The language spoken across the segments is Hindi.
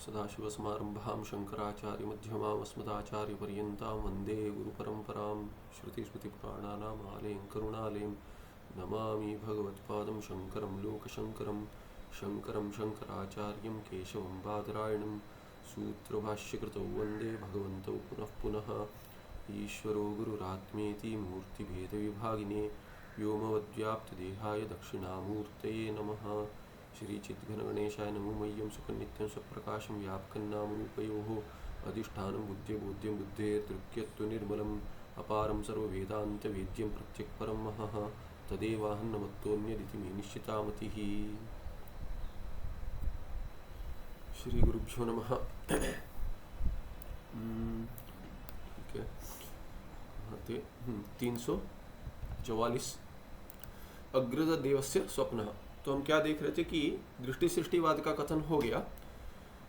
सदाशिवसमारम्भां शङ्कराचार्यमध्यमाम् अस्मदाचार्यपर्यन्तां वन्दे गुरुपरम्परां श्रुतिस्मृतिपुराणानाम् आलयं करुणालयं नमामि भगवत्पादं शङ्करं लोकशङ्करं शङ्करं शङ्कराचार्यं केशवं बादरायणं सूत्रभाष्यकृतौ वन्दे भगवन्तौ पुनः पुनः ईश्वरो गुरुरात्मेति मूर्तिभेदविभागिने व्योमवद्व्याप्तदेहाय दक्षिणामूर्तये नमः। श्रीचिद्घनगणेशाय नमो मह्यं सुखनित्यं स्वप्रकाशं व्यापकन्नामरूपयोः अधिष्ठानं बुद्ध्यबोध्यं बुद्धेर्दृक्यत्वनिर्मलम् अपारं सर्ववेदान्तवेद्यं प्रत्यक्परं महः तदेवाहं नमत्तोऽन्यदिति मे निश्चिता मतिः। श्री गुरुभ्यो नमः। ठीक है, 344 अग्रज देवस्य स्वप्न। तो हम क्या देख रहे थे कि दृष्टि सृष्टिवाद का कथन हो गया।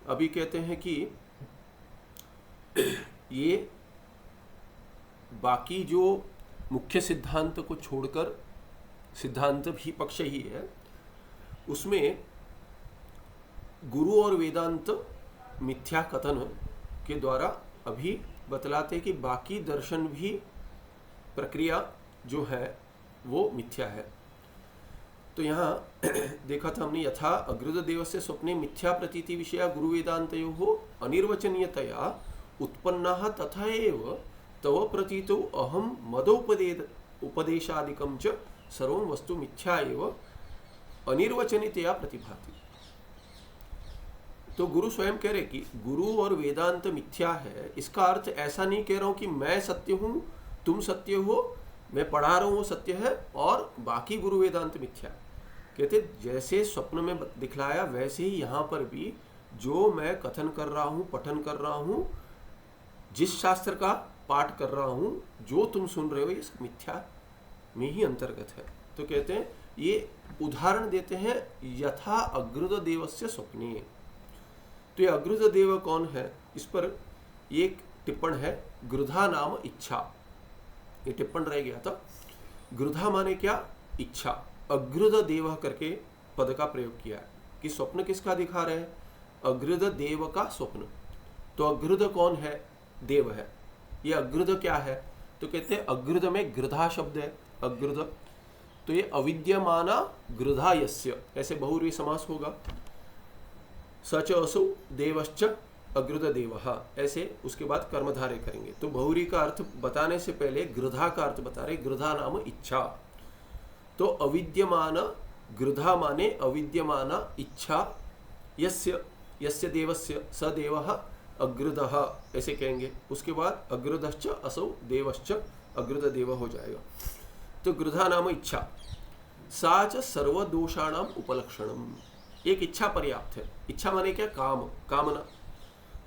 अभी कहते हैं कि ये बाकी जो मुख्य सिद्धांत को छोड़कर सिद्धांत भी पक्ष ही है, उसमें गुरु और वेदांत मिथ्या कथन के द्वारा अभी बतलाते कि बाकी दर्शन भी प्रक्रिया जो है वो मिथ्या है। तो यहाँ देखा था हमने, यथा अग्रज देवस्य स्वप्ने मिथ्या प्रतीति विषया गुरु वेदान्तयोः अनिर्वचनीयतया उत्पन्नाः तथा एव तव प्रतीतौ अहम मदोपदेशादिकं च सर्वं वस्तु मिथ्या एव अनिर्वचनीयतया प्रतिभाति। तो गुरु स्वयं कह रहे कि गुरु और वेदांत मिथ्या है। इसका अर्थ ऐसा नहीं कह रहा हूं कि मैं सत्य हूं, तुम सत्य हो, मैं पढ़ा रहा हूं वो सत्य है और बाकी गुरु वेदांत मिथ्या। कहते जैसे स्वप्न में दिखलाया वैसे ही यहाँ पर भी जो मैं कथन कर रहा हूँ, पठन कर रहा हूँ, जिस शास्त्र का पाठ कर रहा हूँ, जो तुम सुन रहे हो, ये मिथ्या में ही अंतर्गत है। तो कहते हैं ये उदाहरण देते हैं, यथा अग्रज देवस्य स्वप्ने। तो ये अग्रज देव कौन है, इस पर एक टिप्पण है, गृधा नाम इच्छा। ये टिप्पण रह गया था। गृधा माने क्या, इच्छा। अग्रज देव करके पद का प्रयोग किया है कि स्वप्न किसका दिखा रहे हैं, अग्रज देव का स्वप्न। तो अग्रज कौन है, देव है। ये अग्रज क्या है, तो कहते हैं अग्रज में गृधा शब्द है, अग्रज। तो ये अविद्यमाना गृधा यस्य, ऐसे बहुव्रीहि समास होगा। सच असौ देवश्च अग्रज देवः, ऐसे उसके बाद कर्मधारय करेंगे। तो बहुव्रीहि का अर्थ बताने से पहले गृधा का अर्थ बता रहे, गृधा नाम इच्छा। तो अविद्यमान गृधा माने अविद्यमाना इच्छा, यस्य यस्य देवस्य स देवः अग्रदः, ऐसे कहेंगे। उसके बाद अग्रदश्च असौ देवश्च अग्रद देव हो जाएगा। तो गृधा नाम इच्छा, सा च सर्वदोषाणाम उपलक्षणम। एक इच्छा पर्याप्त है। इच्छा माने क्या, काम, कामना।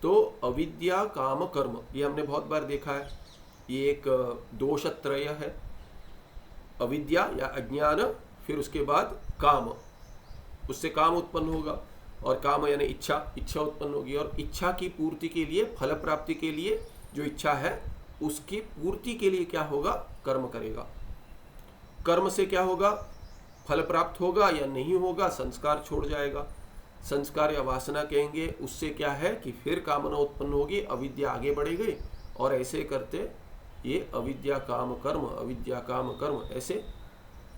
तो अविद्या काम कर्म, ये हमने बहुत बार देखा है। ये एक दोषत्रय है, अविद्या या अज्ञान, फिर उसके बाद काम, उससे काम उत्पन्न होगा, और काम यानी इच्छा, इच्छा उत्पन्न होगी। और इच्छा की पूर्ति के लिए, फल प्राप्ति के लिए जो इच्छा है उसकी पूर्ति के लिए क्या होगा, कर्म करेगा। कर्म से क्या होगा, फल प्राप्त होगा या नहीं होगा, संस्कार छोड़ जाएगा। संस्कार या वासना कहेंगे, उससे क्या है कि फिर कामना उत्पन्न होगी, अविद्या आगे बढ़ेगी। और ऐसे करते ये अविद्या काम कर्म, अविद्या काम कर्म, ऐसे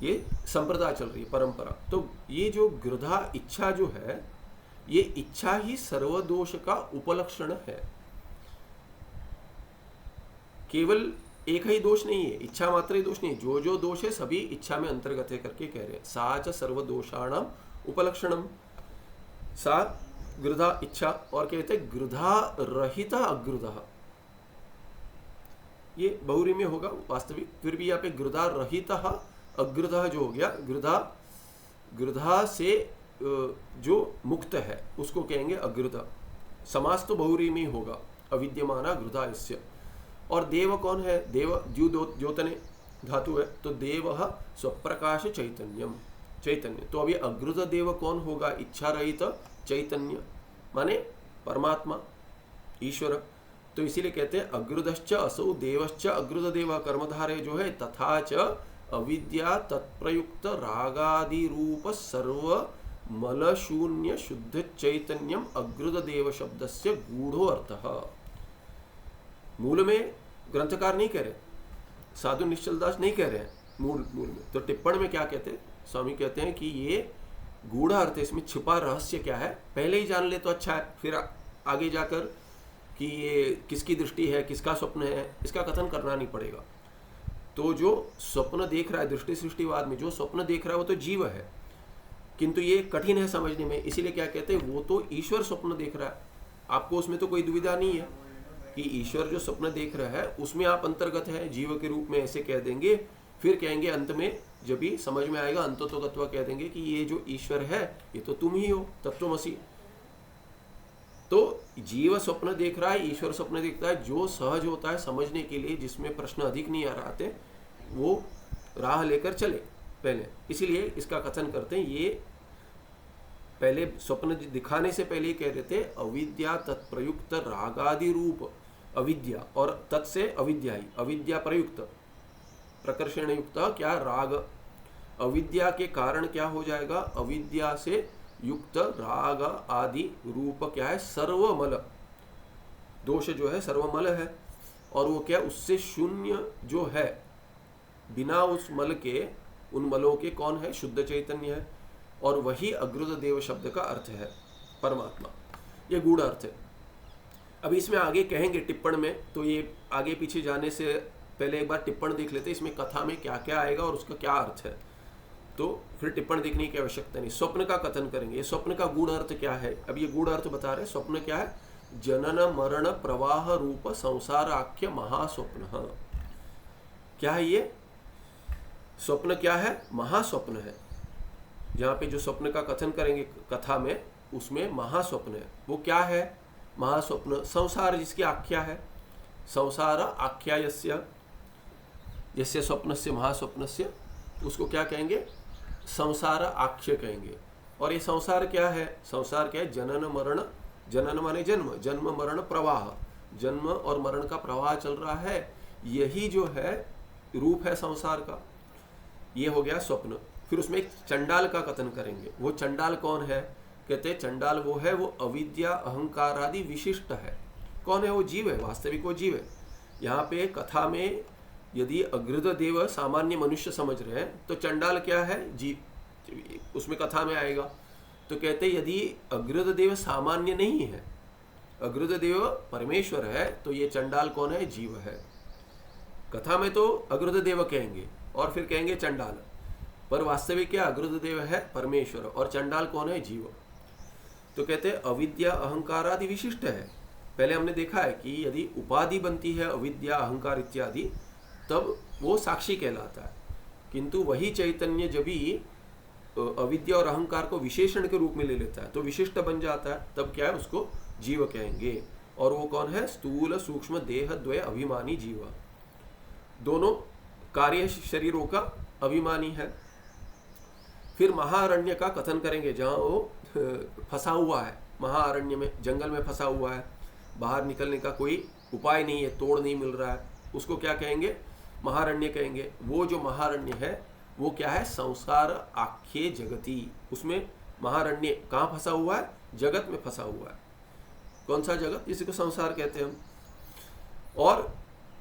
ये संप्रदाय चल रही है, परंपरा। तो ये जो गृधा इच्छा जो है, ये इच्छा ही सर्वदोष का उपलक्षण है। केवल एक ही दोष नहीं है, इच्छा मात्र ही दोष नहीं, जो जो दोष है सभी इच्छा में अंतर्गत है करके कह रहे हैं। सा च सर्वदोषाणाम उपलक्षणम, सा गृधा इच्छा। और कहते हैं गृधा रहिता अग्रदः, ये बहुव्रीहि में होगा वास्तविक, फिर भी यहाँ पे गृधा रहिता अग्रदः जो हो गया, गृधा से जो मुक्त है उसको कहेंगे अग्रद। समास तो बहुव्रीहि में होगा, अविद्यमाना गृधा यस्य। और देव कौन है, देव द्योतने धातु है, तो देव स्वप्रकाश चैतन्यम, चैतन्य। तो अभी अग्रज देव कौन होगा, इच्छा रहित चैतन्य माने परमात्मा, ईश्वर। तो इसीलिए कहते हैं अग्रदश्च असौ देवश्च अग्रज देव, कर्मधारय जो है, तथा च अविद्या तत्प्रयुक्त रागादि रूप सर्व मल शून्य शुद्ध चैतन्यम अग्रुद देव शब्द से गूढ़ो अर्थः। मूल में ग्रंथकार नहीं कह रहे, साधु निश्चलदास नहीं कह रहे हैं मूल में। तो टिप्पण में क्या कहते हैं, स्वामी कहते हैं कि ये गूढ़ अर्थ है, इसमें छिपा रहस्य क्या है पहले ही जान ले तो अच्छा है, फिर आगे जाकर कि ये किसकी दृष्टि है, किसका स्वप्न है, इसका कथन करना नहीं पड़ेगा। तो जो स्वप्न देख रहा है दृष्टि सृष्टिवाद में, जो स्वप्न देख रहा है वो तो जीव है, किंतु ये कठिन है समझने में, इसीलिए क्या कहते हैं, वो तो ईश्वर स्वप्न देख रहा है। आपको उसमें तो कोई दुविधा नहीं है कि ईश्वर जो स्वप्न देख रहा है उसमें आप अंतर्गत है, जीव के रूप में ऐसे कह देंगे। फिर कहेंगे अंत में जब भी समझ में आएगा अंततोगत्वा कह देंगे कि ये जो ईश्वर है ये तो तुम ही हो, तत्वमसि। तो जीव स्वप्न देख रहा है, ईश्वर स्वप्न देखता है, जो सहज होता है समझने के लिए, जिसमें प्रश्न अधिक नहीं आ रहे वो राह लेकर चले पहले। इसीलिए इसका कथन करते हैं, ये पहले स्वप्न दिखाने से पहले कह रहे थे अविद्या तत्प्रयुक्त रागादि रूप, अविद्या और तत् से अविद्या ही, अविद्या प्रयुक्त प्रकर्षण युक्त क्या राग, अविद्या के कारण क्या हो जाएगा, अविद्या से युक्त राग आदि रूप क्या है, सर्वमल, दोष जो है सर्वमल है, और वो क्या उससे शून्य जो है, बिना उस मल के, उन मलों के कौन है, शुद्ध चैतन्य है, और वही अग्रुद देव शब्द का अर्थ है परमात्मा। ये गूढ़ अर्थ है। अब इसमें आगे कहेंगे टिप्पण में, तो ये आगे पीछे जाने से पहले एक बार टिप्पण देख लेते हैं, इसमें कथा में क्या क्या आएगा और उसका क्या अर्थ है, तो फिर टिप्पण देखने की आवश्यकता नहीं। स्वप्न का कथन करेंगे, ये स्वप्न का गूढ़ अर्थ क्या है। अब ये गूढ़ अर्थ बता रहे, स्वप्न क्या है, जनन मरण प्रवाह रूप संसार आख्य महास्वप्न। क्या है ये स्वप्न, क्या है, महास्वप्न है। जहाँ पे जो स्वप्न का कथन करेंगे कथा में, उसमें महास्वप्न है। वो क्या है महास्वप्न, संसार जिसकी आख्या है, संसार आख्या यस्य स्वप्नस्य महास्वप्नस्य, उसको क्या कहेंगे, संसार आख्य कहेंगे। और ये संसार क्या है, संसार क्या है, जनन मरण, जनन माने जन्म, जन्म मरण प्रवाह, जन्म और मरण का प्रवाह चल रहा है, यही जो है रूप है संसार का। ये हो गया स्वप्न। फिर उसमें एक चंडाल का कथन करेंगे। वो चंडाल कौन है, कहते हैं चंडाल वो है, वो अविद्या अहंकार आदि विशिष्ट है। कौन है, वो जीव है, वास्तविक वो जीव है। यहाँ पे कथा में यदि अग्रद देव सामान्य मनुष्य समझ रहे हैं तो चंडाल क्या है, जीव, उसमें कथा में आएगा। तो कहते यदि अग्रद देव सामान्य नहीं है, अग्रद देव परमेश्वर है, तो ये चंडाल कौन है, जीव है। कथा में तो अग्रद देव कहेंगे और फिर कहेंगे चंडाल, पर वास्तविक क्या, अग्रद देव है परमेश्वर, और चंडाल कौन है, जीव। तो कहते हैं अविद्या अहंकार आदि विशिष्ट है। पहले हमने देखा है कि यदि उपाधि बनती है अविद्या अहंकार इत्यादि, तब वो साक्षी कहलाता है, किंतु वही चैतन्य जब भी अविद्या और अहंकार को विशेषण के रूप में ले लेता है तो विशिष्ट बन जाता है, तब क्या है, उसको जीव कहेंगे। और वो कौन है, स्थूल सूक्ष्म देह द्वय अभिमानी जीव, दोनों कार्य शरीरों का अभिमानी है। फिर महाअरण्य का कथन करेंगे, जहाँ वो फंसा हुआ है, महाअरण्य में, जंगल में फंसा हुआ है, बाहर निकलने का कोई उपाय नहीं है, तोड़ नहीं मिल रहा है, उसको क्या कहेंगे, महारण्य कहेंगे। वो जो महारण्य है वो क्या है, संसार आख्ये जगती, उसमें महारण्य कहाँ फंसा हुआ है, जगत में फंसा हुआ है। कौन सा जगत, इसी को संसार कहते हैं हम। और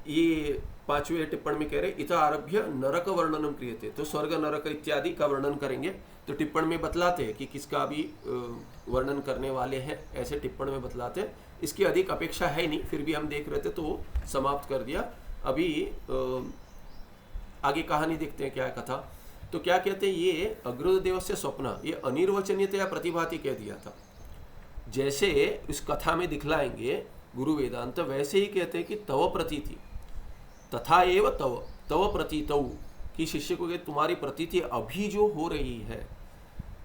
ये पांचवें टिप्पण में कह रहे इत आरभ्य नरक वर्णनम क्रियते, तो स्वर्ग नरक इत्यादि का वर्णन करेंगे। तो टिप्पण में बतलाते हैं कि किसका भी वर्णन करने वाले हैं, ऐसे टिप्पण में बतलाते हैं। इसकी अधिक अपेक्षा है नहीं, फिर भी हम देख रहे थे तो समाप्त कर दिया। अभी आगे कहानी देखते हैं क्या है कथा। तो क्या कहते हैं, ये अग्रद देव से स्वप्न, ये अनिर्वचनीयतया प्रतिभाति कह दिया था। जैसे इस कथा में दिखलाएंगे गुरु वेदांत, वैसे ही कहते हैं कि तव प्रतीति तथा एव तव, तव प्रतीतौ, कि शिष्य को, तुम्हारी प्रतीति अभी जो हो रही है,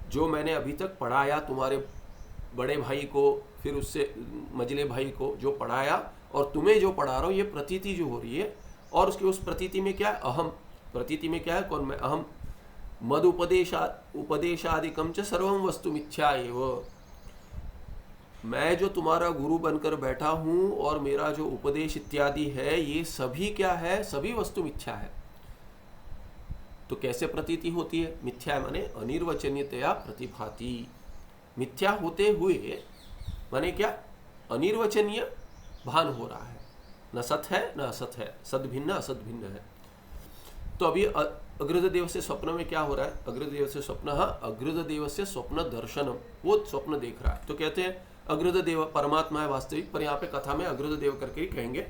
जो मैंने अभी तक पढ़ाया तुम्हारे बड़े भाई को, फिर उससे मझले भाई को जो पढ़ाया, और तुम्हें जो पढ़ा रहा हूँ, ये प्रतीति जो हो रही है। और उसकी उस प्रतीति में क्या है, अहम, प्रतीति में क्या है, कौन, मैं, अहम। मद उपदेशादिकम च सर्वम वस्तु मिथ्या एव, मैं जो तुम्हारा गुरु बनकर बैठा हूँ और मेरा जो उपदेश इत्यादि है, ये सभी क्या है, सभी वस्तु मिथ्या है। तो कैसे प्रतीति होती है, मिथ्या माने अनिर्वचनीयतया प्रतिभाति। मिथ्या होते हुए माने क्या, अनिर्वचनीय भान हो रहा है, न सत है न असत है, सद भिन्न असत भिन्न है। तो अभी अग्रज देव से स्वप्न में क्या हो रहा है, अग्रज देव से स्वप्न, अग्रज देव से स्वप्न दर्शनम, वो स्वप्न देख रहा है। तो कहते हैं अग्रज देव परमात्मा है वास्तविक, पर यहाँ पे कथा में अग्रज देव करके ही कहेंगे।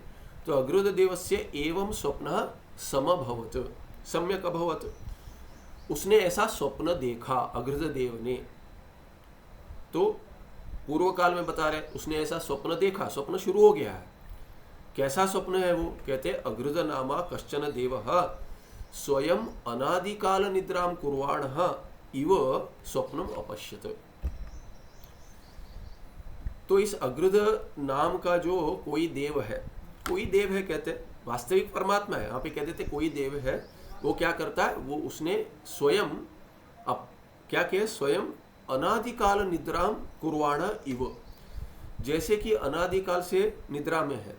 तो अग्रज देव से एवं स्वप्न समभवत, सम्यक अभवत, उसने ऐसा स्वप्न देखा अग्रज देव ने। तो पूर्व काल में बता रहे उसने ऐसा स्वप्न देखा, स्वप्न शुरू हो गया है। कैसा स्वप्न है वो, कहते अग्रज नामा कश्चन देव स्वयं अनादिकाल निद्राम कुर्वाण इव स्वप्नम अपश्यत। तो इस अग्रज नाम का जो कोई देव है, कोई देव है कहते वास्तविक परमात्मा है, यहाँ पे कह देते कोई देव है, वो क्या करता है, वो उसने स्वयं अब क्या कहे, स्वयं अनादिकाल निद्राम कुर्वाण इव, जैसे कि अनादिकाल से निद्रा में है,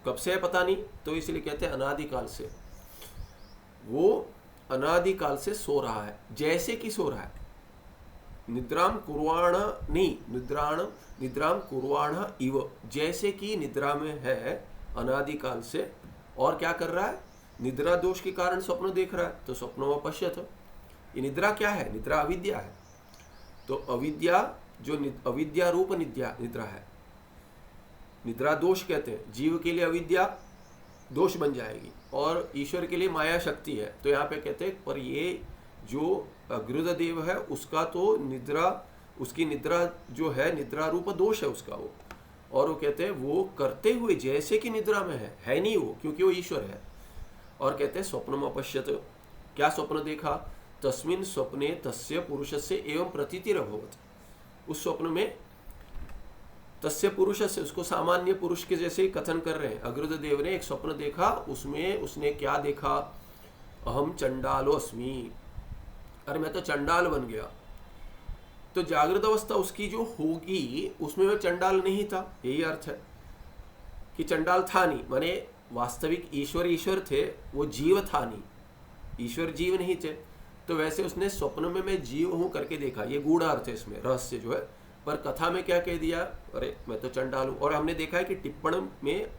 कब से है पता नहीं, तो इसलिए कहते हैं अनादिकाल से, वो अनादिकाल से सो रहा है, जैसे कि सो रहा है। निद्राम कुर्वाण नहीं, निद्राम कुर्वाण इव, जैसे कि निद्रा में है अनादिकाल से, और क्या कर रहा है, निद्रा दोष के कारण स्वप्न देख रहा है, तो स्वप्नो अपश्यत। ये निद्रा क्या है, निद्रा अविद्या है। तो अविद्या जो अविद्या रूप निद्रा है, निद्रा दोष कहते हैं, जीव के लिए अविद्या दोष बन जाएगी और ईश्वर के लिए माया शक्ति है। तो यहाँ पे कहते हैं पर ये जो अग्रज देव है उसका तो निद्रा, उसकी निद्रा जो है निद्रा रूप दोष है उसका वो, और वो कहते हैं वो करते हुए जैसे कि निद्रा में है नहीं वो, क्योंकि वो ईश्वर है। और कहते हैं स्वप्नम अपश्यत, क्या स्वप्न देखा, तस्मिन् स्वप्ने तस्य पुरुषस्य एवं प्रतीतिरभवत्, उस स्वप्न में तस्य पुरुषस्य, उसको सामान्य पुरुष के जैसे ही कथन कर रहे हैं। अग्रज देव ने एक स्वप्न देखा, उसमें उसने क्या देखा, अहम चंडालो अस्मि, अरे मैं तो चंडाल बन गया। तो जागृत अवस्था उसकी जो होगी उसमें वह चंडाल नहीं था, यही अर्थ है कि चंडाल था नहीं, माने वास्तविक ईश्वर थे, वो जीव था नहीं, ईश्वर जीव नहीं थे। तो वैसे उसने स्वप्न में मैं जीव हूं करके देखा, ये गूढ़ अर्थ है इसमें, रहस्य जो है। पर कथा में क्या कह दिया, अरे मैं तो चंडाल हूं। और हमने देखा है कि टिप्पण में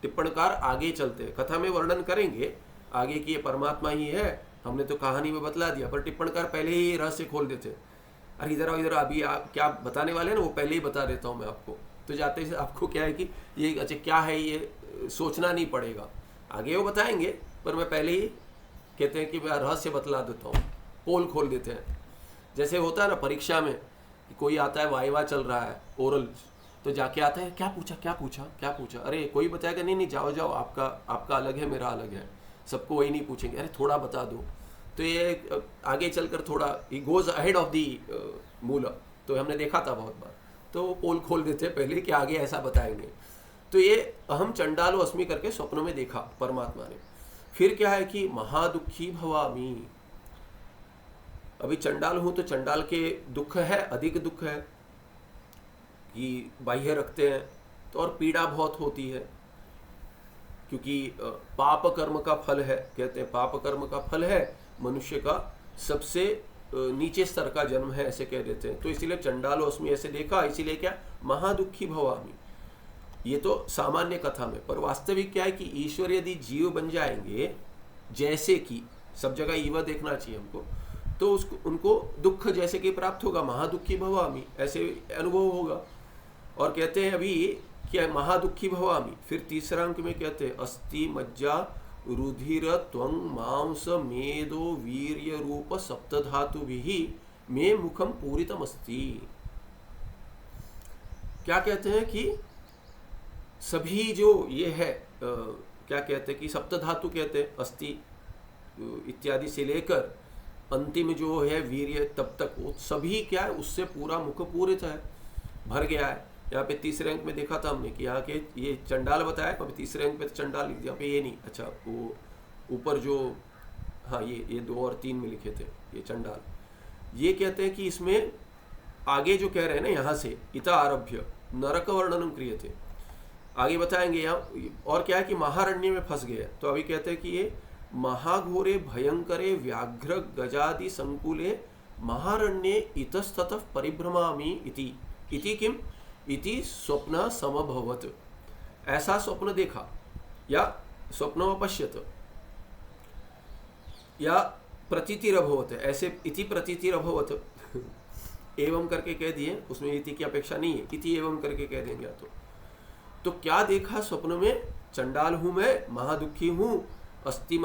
टिप्पणकार आगे चलते हैं, कथा में वर्णन करेंगे आगे कि ये परमात्मा ही है, हमने तो कहानी में बतला दिया, पर टिप्पणकार पहले ही रहस्य खोल देते, अरे इधर आओ इधर, अभी आप क्या बताने वाले हैं ना वो पहले ही बता देता हूँ मैं आपको। तो जाते से आपको क्या है कि ये अच्छा क्या है, ये सोचना नहीं पड़ेगा, आगे वो बताएंगे, पर मैं पहले ही कहते हैं कि मैं रहस्य बतला देता हूँ, पोल खोल देते हैं। जैसे होता है ना परीक्षा में कि कोई आता है, वाइवा चल रहा है ओरल, तो जाके आता है, क्या पूछा क्या पूछा क्या पूछा, अरे कोई बताएगा नहीं नहीं जाओ जाओ, आपका अलग है मेरा अलग है, सबको वही नहीं पूछेंगे, अरे थोड़ा बता दो। तो ये आगे चलकर थोड़ा he goes ahead of the मूल, तो हमने देखा था बहुत बार, तो पोल खोल देते हैं पहले कि आगे ऐसा बताएंगे। तो ये अहम चंडालो अस्मि करके स्वप्न में देखा परमात्मा ने। फिर क्या है कि महादुखी भवामी, अभी चंडाल हूं तो चंडाल के दुख है, अधिक दुख है कि बाह्य रखते हैं तो, और पीड़ा बहुत होती है क्योंकि पाप कर्म का फल है, कहते हैं पाप कर्म का फल है मनुष्य का सबसे नीचे स्तर का जन्म है, ऐसे कह देते हैं। तो इसीलिए चंडालो अस्मि ऐसे देखा, इसीलिए क्या महादुखी भवामी, ये तो सामान्य कथा में। पर वास्तविक क्या है कि ईश्वर यदि जीव बन जाएंगे, जैसे कि सब जगह ईवा देखना चाहिए हमको, तो उसको उनको दुख जैसे कि प्राप्त होगा, महादुखी भवामी ऐसे अनुभव होगा। और कहते हैं अभी क्या महादुखी भवामी, फिर तीसरा अंक में कहते हैं अस्थि मज्जा रुधिर त्वं मांस मेदो वीर्य रूप सप्तधातु भी मे मुखम पूरितम अस्ति। क्या कहते हैं कि सभी जो ये है क्या कहते हैं कि सप्तधातु कहते हैं, अस्थि इत्यादि से लेकर अंतिम जो है वीर्य तब तक, वो सभी क्या है उससे पूरा मुख पूरित है, भर गया है। यहाँ पे तीसरे अंक में देखा था हमने कि यहाँ के ये चंडाल बताया, अभी तीसरे अंक पे तो चंडाल लिख दिया, यहाँ पे ये नहीं, अच्छा वो ऊपर जो, हाँ ये 2 और 3 में लिखे थे ये चंडाल। ये कहते हैं कि इसमें आगे जो कह रहे हैं ना, यहाँ से इता आरभ्य नरक वर्णनम क्रिय थे, आगे बताएंगे यहाँ। और क्या है कि महारण्य में फंस गए, तो अभी कहते हैं कि ये महाघोरे भयंकरे व्याघ्र गजादि संकुले महारण्ये इतस्ततः परिभ्रमामि इति किम इति स्वप्न समभवत। ऐसा स्वप्न देखा या स्वप्न पश्यत या प्रतीतिरभवत, ऐसे इति प्रतीतिरभवत एवं करके कह दिए, उसमें इति की अपेक्षा नहीं है, इति एवं करके कह देंगे। तो क्या देखा स्वप्न में? चंडाल हूं मैं, महादुखी हूं, अस्थि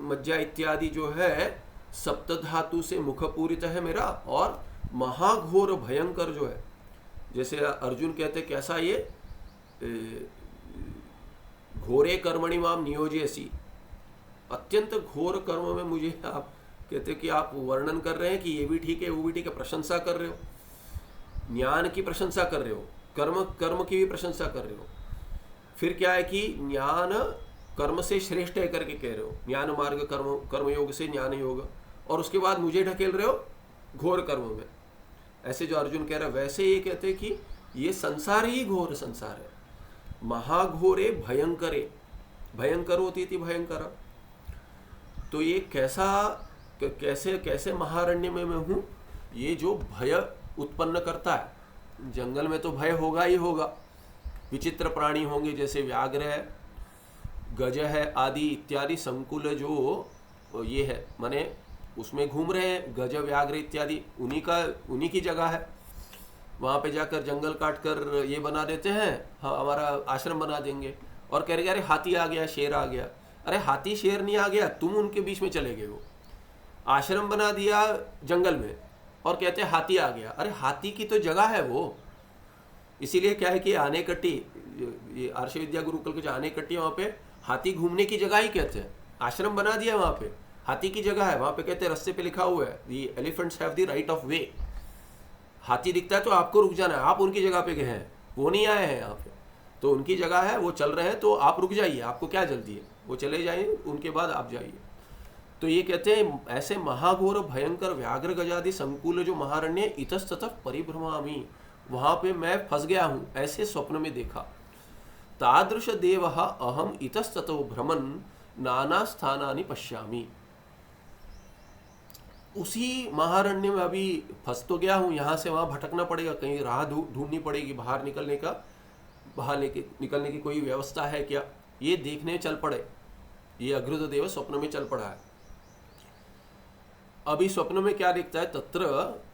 मज्जा इत्यादि जो है सप्त धातु से मुख पूरित है मेरा, और महाघोर भयंकर जो है, जैसे अर्जुन कहते कैसा ये घोरे कर्मणि माम नियोजयसि, अत्यंत घोर कर्म में मुझे आप कहते कि आप वर्णन कर रहे हैं कि ये भी ठीक है वो भी ठीक है, प्रशंसा कर रहे हो, ज्ञान की प्रशंसा कर रहे हो, कर्म की भी प्रशंसा कर रहे हो। फिर क्या है कि ज्ञान कर्म से श्रेष्ठ है करके कह रहे हो, ज्ञान मार्ग कर्म योग से ज्ञान योग, और उसके बाद मुझे ढकेल रहे हो घोर कर्म में। ऐसे जो अर्जुन कह रहा है वैसे ये कहते हैं कि ये संसार ही घोर संसार है, महाघोरे भयंकरे, भयंकर होती थी भयंकर। तो ये कैसे महारण्य में मैं हूँ, ये जो भय उत्पन्न करता है, जंगल में तो भय होगा ही होगा, विचित्र प्राणी होंगे जैसे व्याघ्र है, गज है आदि इत्यादि संकुल जो ये है, माने उसमें घूम रहे हैं गज व्याघ्र इत्यादि, उन्हीं की जगह है। वहाँ पे जाकर जंगल काट कर ये बना देते हैं, हाँ हमारा आश्रम बना देंगे, और कह रहे अरे हाथी आ गया, शेर आ गया। अरे हाथी शेर नहीं आ गया, तुम उनके बीच में चले गए हो। आश्रम बना दिया जंगल में और कहते हैं हाथी आ गया। अरे हाथी की तो जगह है वो, इसीलिए क्या है कि आनेकट्टी, ये आर्ष विद्या गुरुकुल के जो आनेकट्टी, वहाँ पे हाथी घूमने की जगह ही कहते हैं। आश्रम बना दिया वहाँ पे, हाथी की जगह है, वहाँ पे कहते हैं रस्ते पे लिखा हुआ है the elephants have the right of way. हाथी दिखता है तो आपको रुक जाना है, आप उनकी जगह पे गए हैं, वो नहीं आए हैं यहाँ पे, तो उनकी जगह है, वो चल रहे हैं तो आप रुक जाइए, आपको क्या जल्दी है, वो चले जाइए, उनके बाद आप जाइए। तो ये कहते हैं ऐसे महाघोर भयंकर व्याघ्र गजादि संकुल जो महारण्य इतस्ततः परिभ्रमामि, वहां पे मैं फंस गया हूं, ऐसे स्वप्न में देखा। तादृश देवः अहम इतस्ततो भ्रमन् नाना स्थानानि पश्यामि। उसी महारण्य में अभी फंस तो गया हूं, यहां से वहां भटकना पड़ेगा, कहीं राह ढूंढनी पड़ेगी, बाहर निकलने की कोई व्यवस्था है क्या, ये देखने चल पड़े। ये अग्रुत देव स्वप्न में चल पड़ा है। अभी स्वप्न में क्या देखता है? तत्र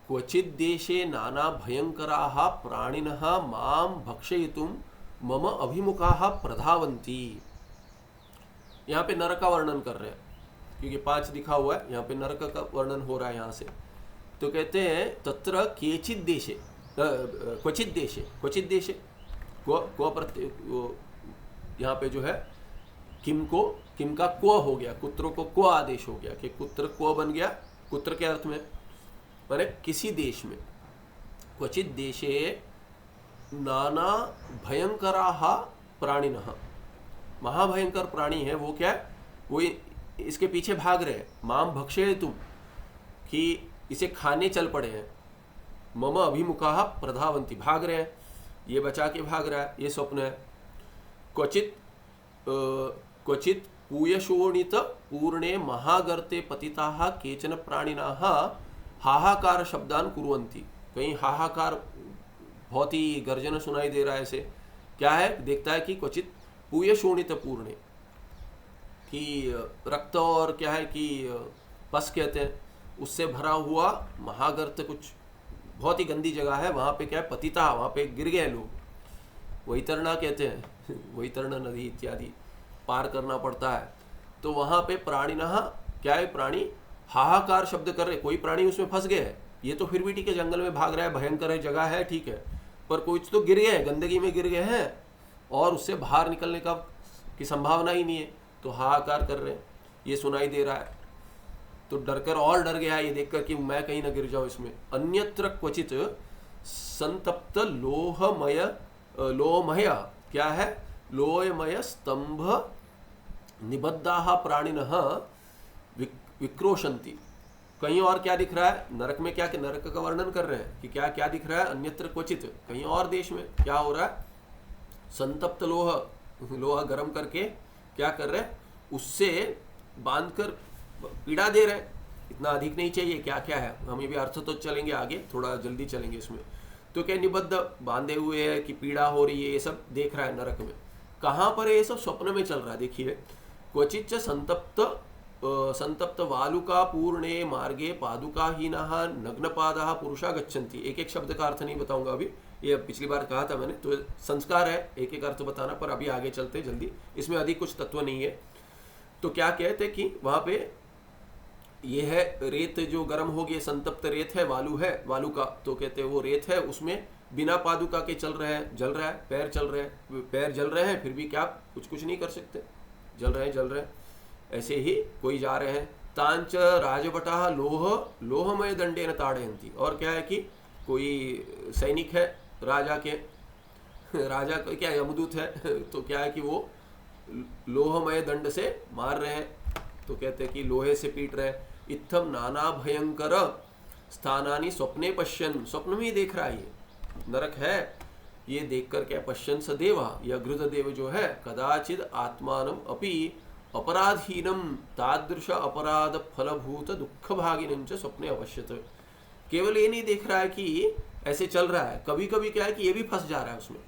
क्वचित देशे नाना भयंकराः प्राणिनः माम भक्षयितुम मम अभिमुखाः प्रधावन्ति। यहाँ पे नरक का वर्णन कर रहे हैं, क्योंकि 5 लिखा हुआ है, यहाँ पे नरक का वर्णन हो रहा है यहाँ से। तो कहते हैं तत्र केचित देशे, क्वचित देशे क्व प्रत्यय, यहाँ पे जो है किम का क्व हो गया, कुत्र को क्व आदेश हो गया कि कुत्र क्व बन गया। कुत्र के अर्थ में माने किसी देश में, क्वचित देशे नाना भयंकराः प्राणिनः, महाभयंकर प्राणी है वो, क्या वो इसके पीछे भाग रहे हैं, माम भक्षयितुम, कि इसे खाने चल पड़े हैं, मम अभिमुखाः प्रधावन्ति, भाग रहे हैं, ये बचा के भाग रहा है, ये स्वप्न है। क्वचित पूयशोणित पूर्णे महागर्ते पतिताः केचन प्राणिनाः हाहाकार शब्दान कुर्वन्ति। कहीं हाहाकार बहुत ही गर्जन सुनाई दे रहा है, ऐसे क्या है? देखता है कि क्वचित पूयशोणित पूर्णे, कि रक्त और क्या है कि पस कहते हैं, उससे भरा हुआ महागर्त, कुछ बहुत ही गंदी जगह है, वहाँ पे क्या है? पतिता, वहाँ पे गिर गए लोग, वैतरणा कहते हैं, वैतरणा नदी इत्यादि पार करना पड़ता है। तो वहाँ पे प्राणिनः, क्या है? प्राणी हाहाकार शब्द कर रहे, कोई प्राणी उसमें फंस गए है, ये तो फिर भी ठीक है, जंगल में भाग रहा है, भयंकर है जगह है, ठीक है, पर कुछ तो गिर गए, गंदगी में गिर गए हैं और उससे बाहर निकलने की संभावना ही नहीं है, तो हाहाकार कर रहे हैं, ये सुनाई दे रहा है। तो डरकर और डर गया ये देखकर कि मैं कहीं न गिर जाऊं इसमें। अन्यत्र क्वचित संतप्त लोहमय, क्या है? लोहमय स्तंभ निबद्धाः प्राणिनः विक्रोशन्ति। कहीं और क्या दिख रहा है? नरक में क्या, कि नरक का वर्णन कर रहे हैं कि क्या क्या दिख रहा है? अन्यत्र क्वचित, कहीं और देश में क्या हो रहा है? संतप्त लोहा गर्म करके क्या कर रहे हैं? उससे बांधकर पीड़ा दे रहे हैं, इतना अधिक नहीं चाहिए, क्या क्या है, हम ये भी अर्थ तो चलेंगे आगे, थोड़ा जल्दी चलेंगे इसमें। तो क्या निबद्ध बांधे हुए है कि पीड़ा हो रही है, ये सब देख रहा है नरक में। कहाँ पर है ये सब? स्वप्न में चल रहा है। देखिए, क्वचिच्च संतप्त वालुका पूर्णे मार्गे पादुकाहीनः नग्नपादः पुरुषा गच्छन्ति। एक एक शब्द का अर्थ नहीं बताऊंगा अभी, ये पिछली बार कहा था मैंने, तो संस्कार है एक एक अर्थ बताना, पर अभी आगे चलते जल्दी, इसमें अधिक कुछ तत्व नहीं है। तो क्या कहते कि वहां पे ये है रेत जो गर्म हो गई, संतप्त रेत है, वालू है, वालू का, तो कहते हैं वो रेत है, उसमें बिना पादुका के चल रहे हैं, जल रहा है, पैर चल रहे हैं, पैर जल रहे हैं, फिर भी क्या कुछ नहीं कर सकते, जल रहे हैं। ऐसे ही कोई जा रहे हैं। तांच राजभटा लोहमय दंडे न ताड़यंती। और क्या है कि कोई सैनिक है राजा के, राजा क्या यमदूत है, तो क्या है कि वो लोहमय दंड से मार रहे हैं, तो कहते हैं कि लोहे से पीट रहे हैं। इत्थम नाना भयंकर स्थानानि स्वप्ने पश्यन। स्वप्न में ही देख रहा है, ये नरक है, ये देखकर क्या पश्यन स देवा, यह गृध देव जो है, कदाचिद आत्मानम अपि अपराधहीनम तादृश अपराध फलभूत दुख भागिनम च स्वप्ने अपश्यत। केवल ये नहीं देख रहा है कि ऐसे चल रहा है, कभी कभी क्या है कि ये भी फंस जा रहा है उसमें,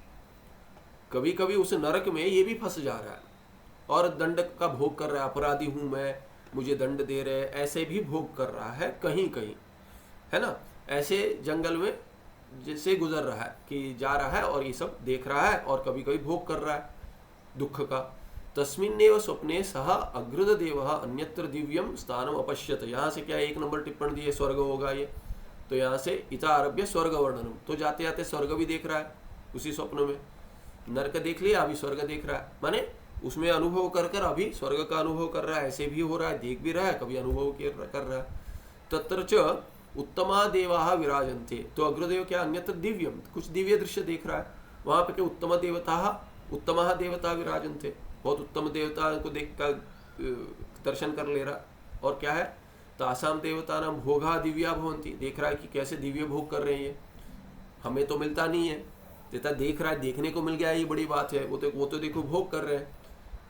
कभी कभी उस नरक में ये भी फंस जा रहा है और दंड का भोग कर रहा है। अपराधी हूं मैं, मुझे दंड दे रहे, ऐसे भी भोग कर रहा है कहीं कहीं, है ना। ऐसे जंगल में जैसे गुजर रहा है कि जा रहा है और ये सब देख रहा है और कभी कभी भोग कर रहा है दुख का। तस्मिन्नेव स्वप्ने सह अग्रद देवः अन्यत्र दिव्यम स्थानम अपश्यत। यहाँ से क्या 1 नंबर टिप्पणी दी है, स्वर्ग होगा ये, तो यहाँ से इता आरभ्य स्वर्ग वर्णनम। तो जाते जाते स्वर्ग भी देख रहा है उसी स्वप्न में, नरक देख लिया, अभी स्वर्ग देख रहा है, माने उसमें अनुभव कर कर अभी स्वर्ग का अनुभव कर रहा है। ऐसे भी हो रहा है, देख भी रहा है, कभी अनुभव कर रहा है। तत्र च उत्तमा देवाः विराजन्ते। तो अग्रदेव क्या अन्यत्र दिव्यम, कुछ दिव्य दृश्य देख रहा है वहां पे, क्या उत्तमा देवता विराजन्ते, बहुत उत्तम देवता को देख कर दर्शन कर ले रहा। और क्या है, तासाम देवता नाम भोगा दिव्या भवंती। देख रहा है कि कैसे दिव्य भोग कर रहे हैं, हमें तो मिलता नहीं है, देता देख रहा है, देखने को मिल गया, ये बड़ी बात है। वो तो देखो भोग कर रहे हैं,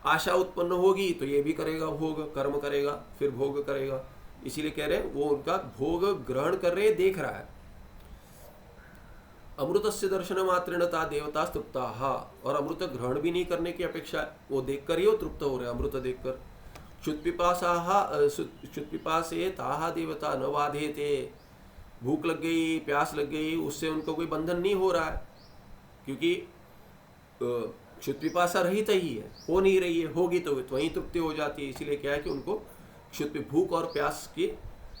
आशा उत्पन्न होगी तो ये भी करेगा, भोग कर्म करेगा, फिर भोग करेगा। इसीलिए कह रहे हैं वो उनका भोग ग्रहण कर रहे हैं, देख रहा है। अमृतस्य दर्शन मात्रेण ता देवता तृप्ताः। और अमृत ग्रहण भी नहीं करने की अपेक्षा है, वो देखकर ही वो तृप्त हो रहे हैं, अमृत देखकर। क्षुत्पिपासे ताहा देवता न बाधेते। भूख लग गई, प्यास लग गई, उससे उनको कोई बंधन नहीं हो रहा है, क्योंकि क्षुत्पिपासा रहित ही है, हो नहीं रही है, होगी तो वहीं तृप्ति हो जाती है। इसीलिए क्या है कि उनको क्षुत्पि भूख और प्यास की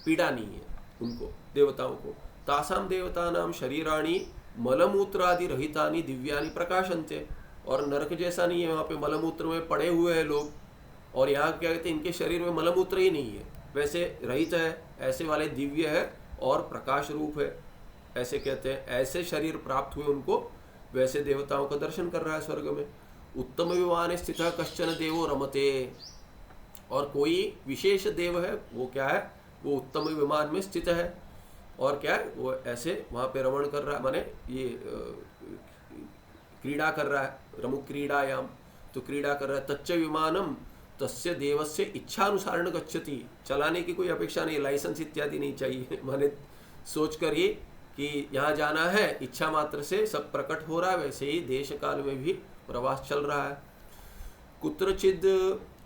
पीड़ा नहीं है उनको, देवताओं को। तासाम देवतानाम शरीराणि मलमूत्रादि रहितानि दिव्यानि प्रकाशन्ते। और नरक जैसा नहीं है, वहाँ पे मलमूत्र में पड़े हुए हैं लोग, और यहाँ क्या कहते हैं इनके शरीर में मलमूत्र ही नहीं है, वैसे रहित है, ऐसे वाले दिव्य है और प्रकाश रूप है, ऐसे कहते हैं। ऐसे शरीर प्राप्त हुए उनको, वैसे देवताओं का दर्शन कर रहा है स्वर्ग में। उत्तम विमान स्थित कश्चन देवो रमते। और कोई विशेष देव है, वो क्या है, वो उत्तम विमान में स्थित है, और क्या है, वो ऐसे वहाँ पे रमण कर रहा है, माने ये क्रीड़ा कर रहा है, रमुक क्रीड़ायाम, तो क्रीड़ा कर रहा है। तच्च विमानम तस्य देवस्य इच्छानुसारण गच्छति। चलाने की कोई अपेक्षा नहीं, लाइसेंस इत्यादि नहीं चाहिए, माने सोच कर ये कि यहाँ जाना है, इच्छा मात्र से सब प्रकट हो रहा है। वैसे ही देश काल में भी प्रवास चल रहा है। कुत्रचिद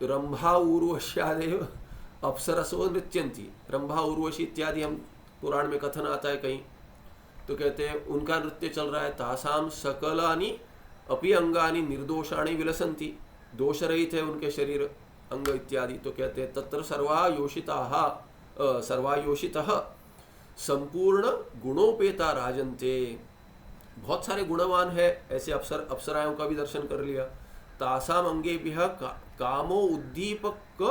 रंभा उर्वश्यादेव अप्सरसो नृत्यंती। रंभा उर्वशी इत्यादि हम पुराण में कथन आता है कहीं, तो कहते हैं उनका नृत्य चल रहा है। तासाम सकलानि अपि अंगानि निर्दोषाणि विलसंती। दोष रहित है उनके शरीर अंग इत्यादि, तो कहते हैं तत्र सर्वायोषितः संपूर्ण गुणोपेता राजन्ते। बहुत सारे गुणवान है ऐसे अप्सराओं का भी दर्शन कर लिया। तासाम अंगेभ्यः कामो उद्दीपक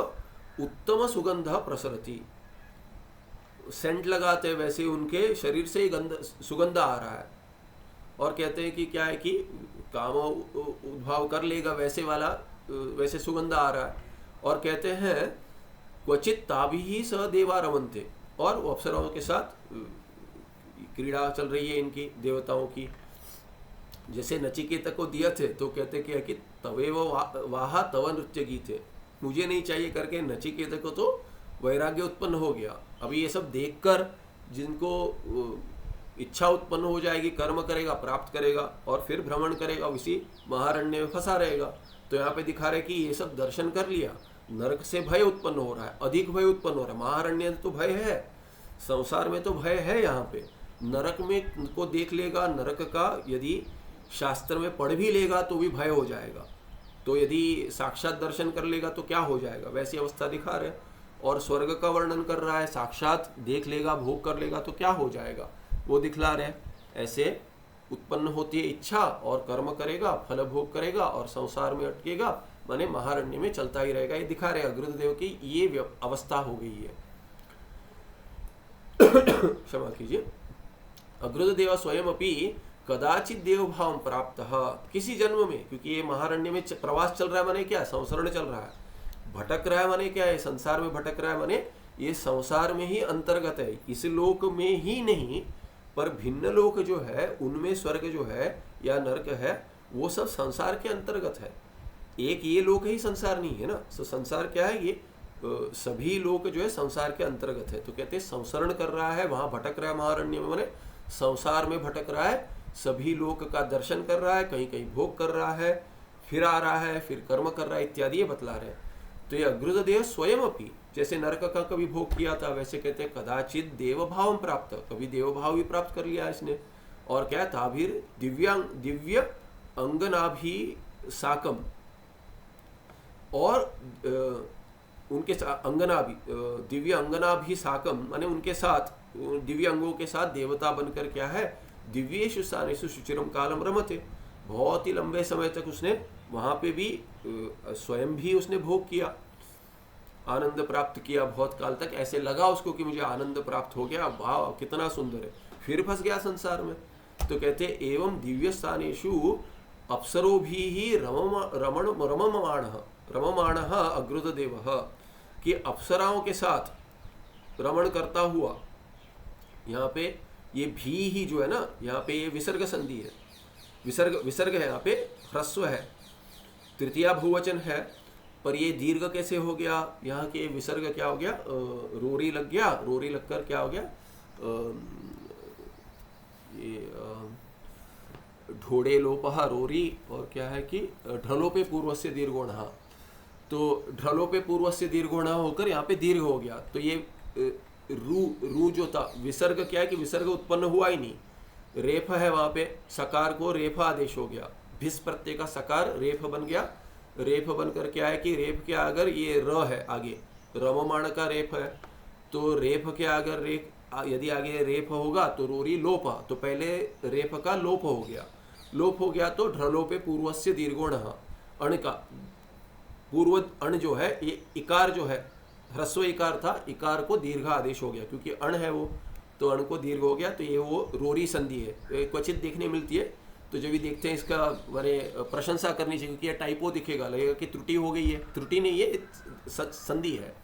उत्तम सुगंध प्रसरति। सेंट लगाते वैसे उनके शरीर से ही सुगंध आ रहा है, और कहते हैं कि क्या है कि काम उद्भाव कर लेगा वैसे वाला, वैसे सुगंध आ रहा है। और कहते हैं क्वचित ताभिः स देवा रमन्ते। और वो अप्सराओं के साथ क्रीड़ा चल रही है इनकी, देवताओं की। जैसे नचिकेता को दिया थे, तो कहते क्या कि तवेव वाहा तव नृत्य गीत है, मुझे नहीं चाहिए करके नचिकेता को तो वैराग्य उत्पन्न हो गया, अभी ये सब देखकर जिनको इच्छा उत्पन्न हो जाएगी, कर्म करेगा, प्राप्त करेगा और फिर भ्रमण करेगा, उसी महारण्य में फंसा रहेगा। तो यहाँ पे दिखा रहे कि ये सब दर्शन कर लिया, नरक से भय उत्पन्न हो रहा है, अधिक भय उत्पन्न हो रहा है। महारण्य तो भय है, संसार में तो भय है। यहाँ पे नरक में को देख लेगा, नरक का यदि शास्त्र में पढ़ भी लेगा तो भी भय हो जाएगा। तो यदि साक्षात दर्शन कर लेगा तो क्या हो जाएगा, वैसी अवस्था दिखा रहे। और स्वर्ग का वर्णन कर रहा है, साक्षात देख लेगा, भोग कर लेगा तो क्या हो जाएगा, वो दिखला रहे। ऐसे उत्पन्न होती है इच्छा और कर्म करेगा, फल भोग करेगा और संसार में अटकेगा, माने महारण्य में चलता ही रहेगा। ये दिखा रहे अग्रुदेव की ये अवस्था हो गई है। क्षमा कीजिए। अग्रुदेव स्वयं अपनी कदाचित देव भाव प्राप्त, किसी जन्म में, क्योंकि ये महारण्य में प्रवास चल रहा है, माने क्या, संसरण चल रहा है, भटक रहा है, माने क्या है, संसार में भटक रहा है, माने ये संसार में ही अंतर्गत है, इस लोक में ही नहीं, पर भिन्न लोक जो है उनमें स्वर्ग जो है या नरक है वो सब संसार के अंतर्गत है। एक ये लोक ही संसार नहीं है ना। तो संसार क्या है, ये सभी लोक जो है संसार के अंतर्गत है। तो कहते हैं संसरण कर रहा है, वहां भटक रहा है महारण्य में, माने संसार में भटक रहा है, सभी लोक का दर्शन कर रहा है, कहीं कहीं भोग कर रहा है, फिर आ रहा है, फिर कर्म कर रहा है इत्यादि ये बतला रहे हैं। तो ये अग्रुदेव स्वयं अपनी, जैसे नरक का कभी भोग किया था, वैसे कहते हैं कदाचित देव भाव प्राप्त, कभी देव भाव भी प्राप्त कर लिया इसने। और क्या था, फिर दिव्य अंगनाभि साकम, और उनके अंगनाभि, दिव्य अंगनाभि साकम माने उनके साथ, दिव्य अंगों के साथ देवता बनकर क्या है, दिव्येषु स्थानेषु शुचिरम कालम रमते, बहुत ही लंबे समय तक उसने वहां पे भी स्वयं भी उसने भोग किया, आनंद प्राप्त किया, बहुत काल तक ऐसे लगा उसको कि मुझे आनंद प्राप्त हो गया, वाह कितना सुंदर है, फिर फंस गया संसार में। तो कहते एवं दिव्य स्थानेषु अप्सरो भी ही रममाण अग्रुदेव, कि अप्सराओं के साथ रमण करता हुआ, यहाँ पे ये भी ही जो है ना, यहाँ पे ये विसर्ग संधि है, विसर्ग है, यहाँ पे ह्रस्व है, तृतीया बहुवचन है, पर ये दीर्घ कैसे हो गया, यहाँ के विसर्ग क्या हो गया, रोरी लग गया, रोरी लगकर क्या हो गया, ये ढोड़े लोपहा रोरी, और क्या है कि ढलोपे पूर्वस्य दीर्घोणः, तो ढलोपे पूर्वस्य दीर्घोणः होकर यहाँ पे दीर्घ हो गया। तो ये रू जो था, विसर्ग क्या है कि विसर्ग उत्पन्न हुआ ही नहीं, रेफ है वहां पे, सकार को रेफ आदेश हो गया, भिस प्रत्यय का सकार रेफ बन गया, रेफ बनकर क्या है कि रेफ के अगर ये र है आगे, रममाण का रेफ है, तो रेफ के अगर रेफ यदि आगे रेफ होगा तो रोरी लोप, तो पहले रेफ का लोप हो गया, लोप हो गया तो ढलोपे पूर्वस्य दीर्घोणः, अण का पूर्व अण जो है, ये इकार जो है ह्रस्व इकार था, इकार को दीर्घ आदेश हो गया, क्योंकि अण है वो, तो अण को दीर्घ हो गया, तो ये वो रोरी संधि है, क्वचित देखने मिलती है। तो जब भी देखते हैं इसका बड़े प्रशंसा करनी चाहिए, क्योंकि ये टाइपो दिखेगा, लगेगा कि त्रुटि हो गई है, त्रुटि नहीं है, संधि है।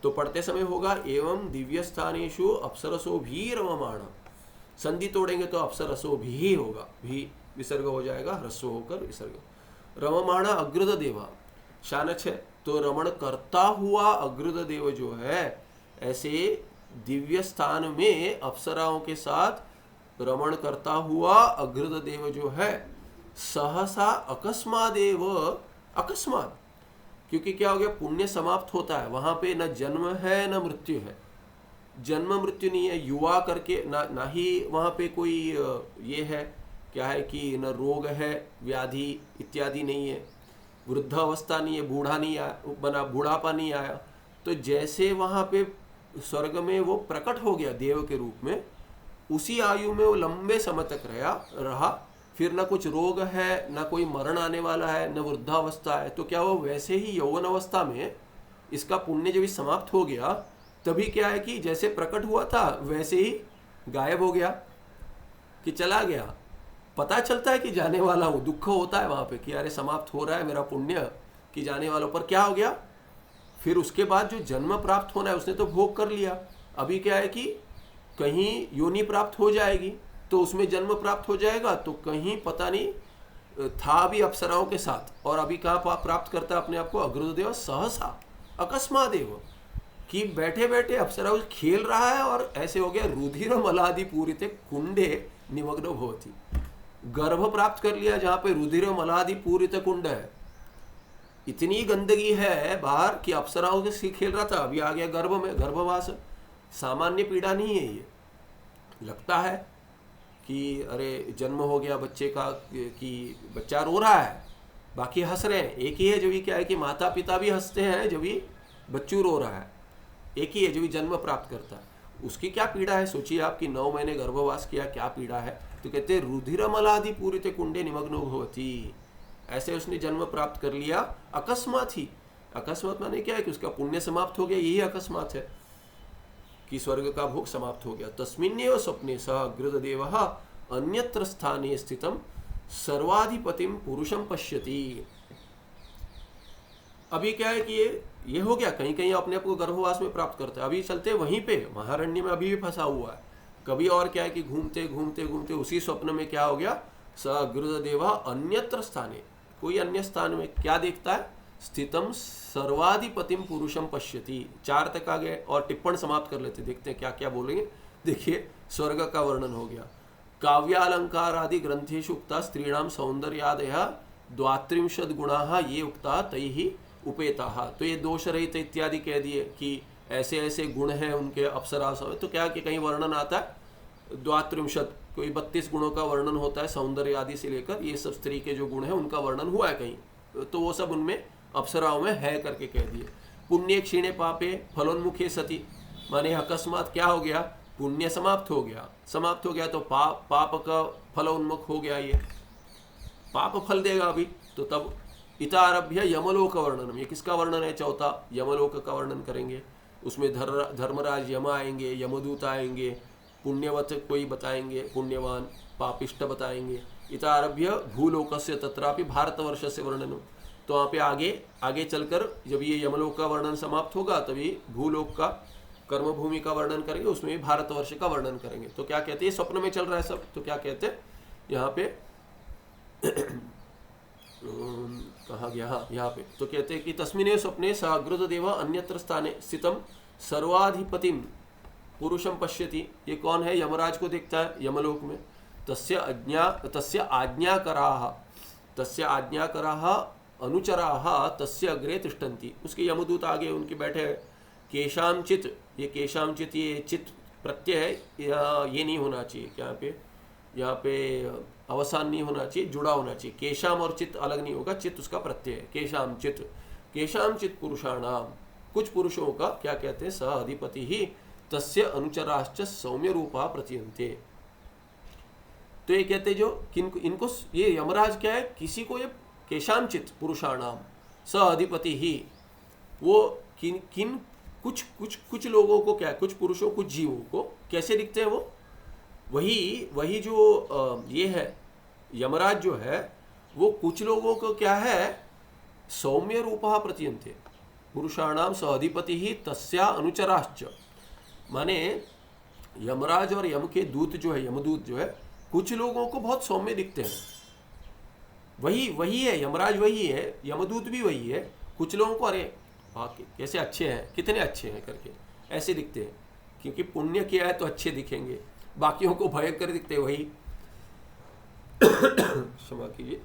तो पढ़ते समय होगा एवं दिव्य स्थानेषु अप्सरसो भी रममाण, संधि तोड़ेंगे तो अप्सरसो भी होगा, भी विसर्ग हो जाएगा, ह्रस्व होकर विसर्ग। रममाण अग्रुदेव शानच है, तो रमण करता हुआ अग्रुदेव जो है, ऐसे दिव्य स्थान में अप्सराओं के साथ रमण करता हुआ अग्रुदेव जो है, सहसा अकस्मादेव, अकस्मात, क्योंकि क्या हो गया, पुण्य समाप्त होता है, वहां पे न जन्म है न मृत्यु है, जन्म मृत्यु नहीं है, युवा करके ना ही वहां पे कोई ये है, क्या है कि न रोग है, व्याधि इत्यादि नहीं है, वृद्ध अवस्था नहीं है, बूढ़ा नहीं आया, बना बुढ़ापा नहीं आया। तो जैसे वहां पे स्वर्ग में वो प्रकट हो गया देव के रूप में, उसी आयु में वो लंबे समय तक रहा, फिर ना कुछ रोग है, ना कोई मरण आने वाला है, न वृद्धावस्था है। तो क्या वो वैसे ही यौवन अवस्था में इसका पुण्य जब समाप्त हो गया, तभी क्या है कि जैसे प्रकट हुआ था वैसे ही गायब हो गया, कि चला गया। पता चलता है कि जाने वाला हूँ, दुख होता है वहां पे कि अरे समाप्त हो रहा है मेरा पुण्य, कि जाने वालों पर क्या हो गया। फिर उसके बाद जो जन्म प्राप्त होना है उसने तो भोग कर लिया, अभी क्या है कि कहीं योनि प्राप्त हो जाएगी तो उसमें जन्म प्राप्त हो जाएगा, तो कहीं पता नहीं था भी अप्सराओं के साथ, और अभी कहाँ प्राप्त करता है अपने आप को, अग्रुदेव सहसा अकस्मादेव, कि बैठे बैठे अप्सरा खेल रहा है और ऐसे हो गया, रुधिर मलादि पूरिते कुंडे निमग्न भवति, गर्भ प्राप्त कर लिया जहां पे रुधिर मलादि पूरित कुंड है, इतनी गंदगी है बाहर कि अप्सराओं के खेल रहा था, अभी आ गया गर्भ में, गर्भवास। सामान्य पीड़ा नहीं है ये। लगता है कि अरे जन्म हो गया बच्चे का, कि बच्चा रो रहा है, बाकी हंस रहे हैं। एक ही है, जब भी क्या है कि माता पिता भी हंसते हैं जब भी बच्चू रो रहा है, एक ही है जो भी जन्म प्राप्त करता है। उसकी क्या पीड़ा है, सोचिए आप कि 9 महीने गर्भवास किया, क्या पीड़ा है। तो कहते रुधिरमलादि पूरिते कुंडे निमग्नो भवति, ऐसे उसने जन्म प्राप्त कर लिया अकस्मात ही। अकस्मात माने क्या है कि उसका पुण्य समाप्त हो गया, यही अकस्मात है कि स्वर्ग का भोग समाप्त हो गया। तस्मिन्नेव स्वप्ने सह गृधदेवः अन्यत्र स्थाने स्थितम सर्वाधिपतिम पुरुषम पश्यति। अभी क्या है कि ये हो गया, कहीं कहीं अपने आप को गर्भवास में प्राप्त करता है। अभी चलते वहीं पे महारण्य में अभी भी फंसा हुआ है। कभी और क्या है कि घूमते घूमते घूमते उसी स्वप्न में क्या हो गया, स गृधदेवः अन्यत्र स्थाने, कोई अन्य स्थान में क्या देखता है, स्थितम सर्वाधिपतिम पुरुषम पश्यति। 4 तक आ गए और टिप्पण समाप्त कर लेते, देखते हैं क्या क्या बोलेंगे। देखिए स्वर्ग का वर्णन हो गया। काव्यालंकार आदि ग्रंथेषु उक्ता स्त्रीणाम सौंदर्यादयः 32 गुणाः ये उक्ता तैहि उपेताः। तो ये दोष रहित इत्यादि कह दिए कि ऐसे ऐसे गुण हैं उनके अप्सराओं में। तो क्या कि कहीं वर्णन आता है 32, कोई 32 गुणों का वर्णन होता है सौंदर्य आदि से लेकर, ये सब स्त्री के जो गुण हैं उनका वर्णन हुआ है कहीं, तो वो सब उनमें अप्सराओं में है करके कह दिए। पुण्य क्षीणे पापे फलोन्मुखे सती, माने अकस्मात क्या हो गया, पुण्य समाप्त हो गया। समाप्त हो गया तो पाप का फलोन्मुख हो गया, ये पाप फल देगा अभी। तो तब इतारभ्य यमलोक वर्णनम, ये किसका वर्णन है, चौथा यमलोक का वर्णन करेंगे। उसमें धर्मराज यम आएंगे, यमदूत आएंगे, पुण्यवत कोई बताएंगे, पुण्यवान, पापिष्ट बताएंगे। इतारभ्य भूलोकस्य तत्रापि भारतवर्षस्य वर्णनम, तो वहाँ पे आगे चलकर जब ये यमलोक का वर्णन समाप्त होगा तभी भूलोक का कर्मभूमि का वर्णन करेंगे, उसमें भारतवर्ष का वर्णन करेंगे। तो क्या कहते हैं, स्वप्न में चल रहा है सब। तो क्या कहते हैं यहाँ पे कहा गया, हाँ यहाँ पे तो कहते हैं कि तस्मिने स्वप्ने सागृतदेव अन्यत्र स्थाने स्थितम सर्वाधिपतिम पुरुषम पश्यति। ये कौन है, यमराज को देखता है यमलोक में। तस्य आज्ञाकराः अनुचराः तस्य अग्रे तिष्ठन्ति, उसके यमदूत आगे उनके बैठे हैं। केशांचित, ये केशांचित ये चित प्रत्यय है, ये नहीं होना चाहिए क्या यहाँ पे अवसान नहीं होना चाहिए, जुड़ा होना चाहिए। केशाम और चित अलग नहीं होगा, चित उसका प्रत्यय है। केशाम चित पुरुषाणाम, कुछ पुरुषों का क्या कहते हैं, सह अधिपति ही तस्य अनुचराश्च सौम्य रूपा प्रतीयन्ते। तो ये कहते जो इनको ये यमराज क्या है, किसी को ये केशांचित पुरुषाणाम सह अधिपति ही, वो किन कुछ लोगों को क्या है, कुछ पुरुषों कुछ जीवों को कैसे दिखते हैं, वो वही जो ये है यमराज जो है, वो कुछ लोगों को क्या है, सौम्य रूपा प्रतीयन्ते पुरुषाणाम सहधिपति ही तस्या अनुचराश्च। माने यमराज और यम के दूत जो है, यमदूत जो है, कुछ लोगों को बहुत सौम्य दिखते हैं। वही है यमराज, वही है यमदूत भी वही है। कुछ लोगों को अरे कैसे अच्छे हैं, कितने अच्छे हैं करके ऐसे दिखते हैं, क्योंकि पुण्य किया है तो अच्छे दिखेंगे। बाकियों को भयंकर दिखते वही क्षमा कीजिए।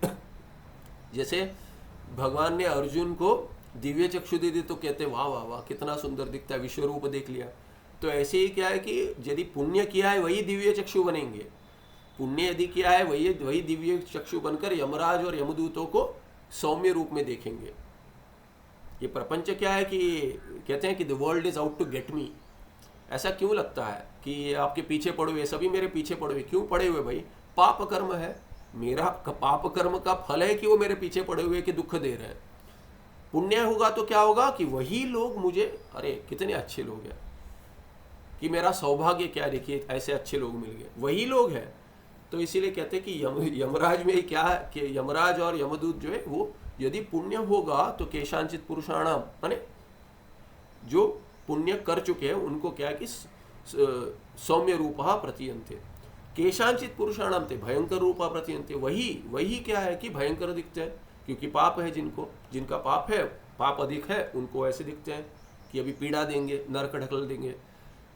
जैसे भगवान ने अर्जुन को दिव्य चक्षु दे दी तो कहते वाह वाह वाह कितना सुंदर दिखता है, विश्व रूप देख लिया। तो ऐसे ही क्या है कि यदि पुण्य किया है वही दिव्य चक्षु बनेंगे, पुण्य यदि किया है वही दिव्य चक्षु बनकर यमराज और यमदूतों को सौम्य रूप में देखेंगे। ये प्रपंच क्या है कि कहते हैं कि the world is out to get me. ऐसा क्यों लगता है कि आपके पीछे पड़े हुए, सभी मेरे पीछे पड़े हुए, क्यों पड़े हुए भाई, पाप कर्म है, मेरा पाप कर्म का फल है कि वो मेरे पीछे पड़े हुए कि दुख दे रहे हैं। पुण्य होगा तो क्या होगा कि वही लोग मुझे, अरे कितने अच्छे लोग हैं, कि मेरा सौभाग्य क्या, देखिए ऐसे अच्छे लोग मिल गए, वही लोग हैं। तो इसीलिए कहते हैं कि यमराज में क्या है कि यमराज और यमदूत जो है वो यदि पुण्य होगा तो केशांचित पुरुषाणाम, माने जो पुण्य कर चुके हैं उनको क्या है कि सौम्य रूपा प्रतीयन्ते। केशांचित पुरुषाणाम ते भयंकर रूपा प्रतीयन्ते, वही क्या है कि भयंकर दिखते हैं, क्योंकि पाप है, जिनका पाप है, पाप अधिक है, उनको ऐसे दिखते हैं। कि अभी पीड़ा देंगे, नरक ढकल देंगे।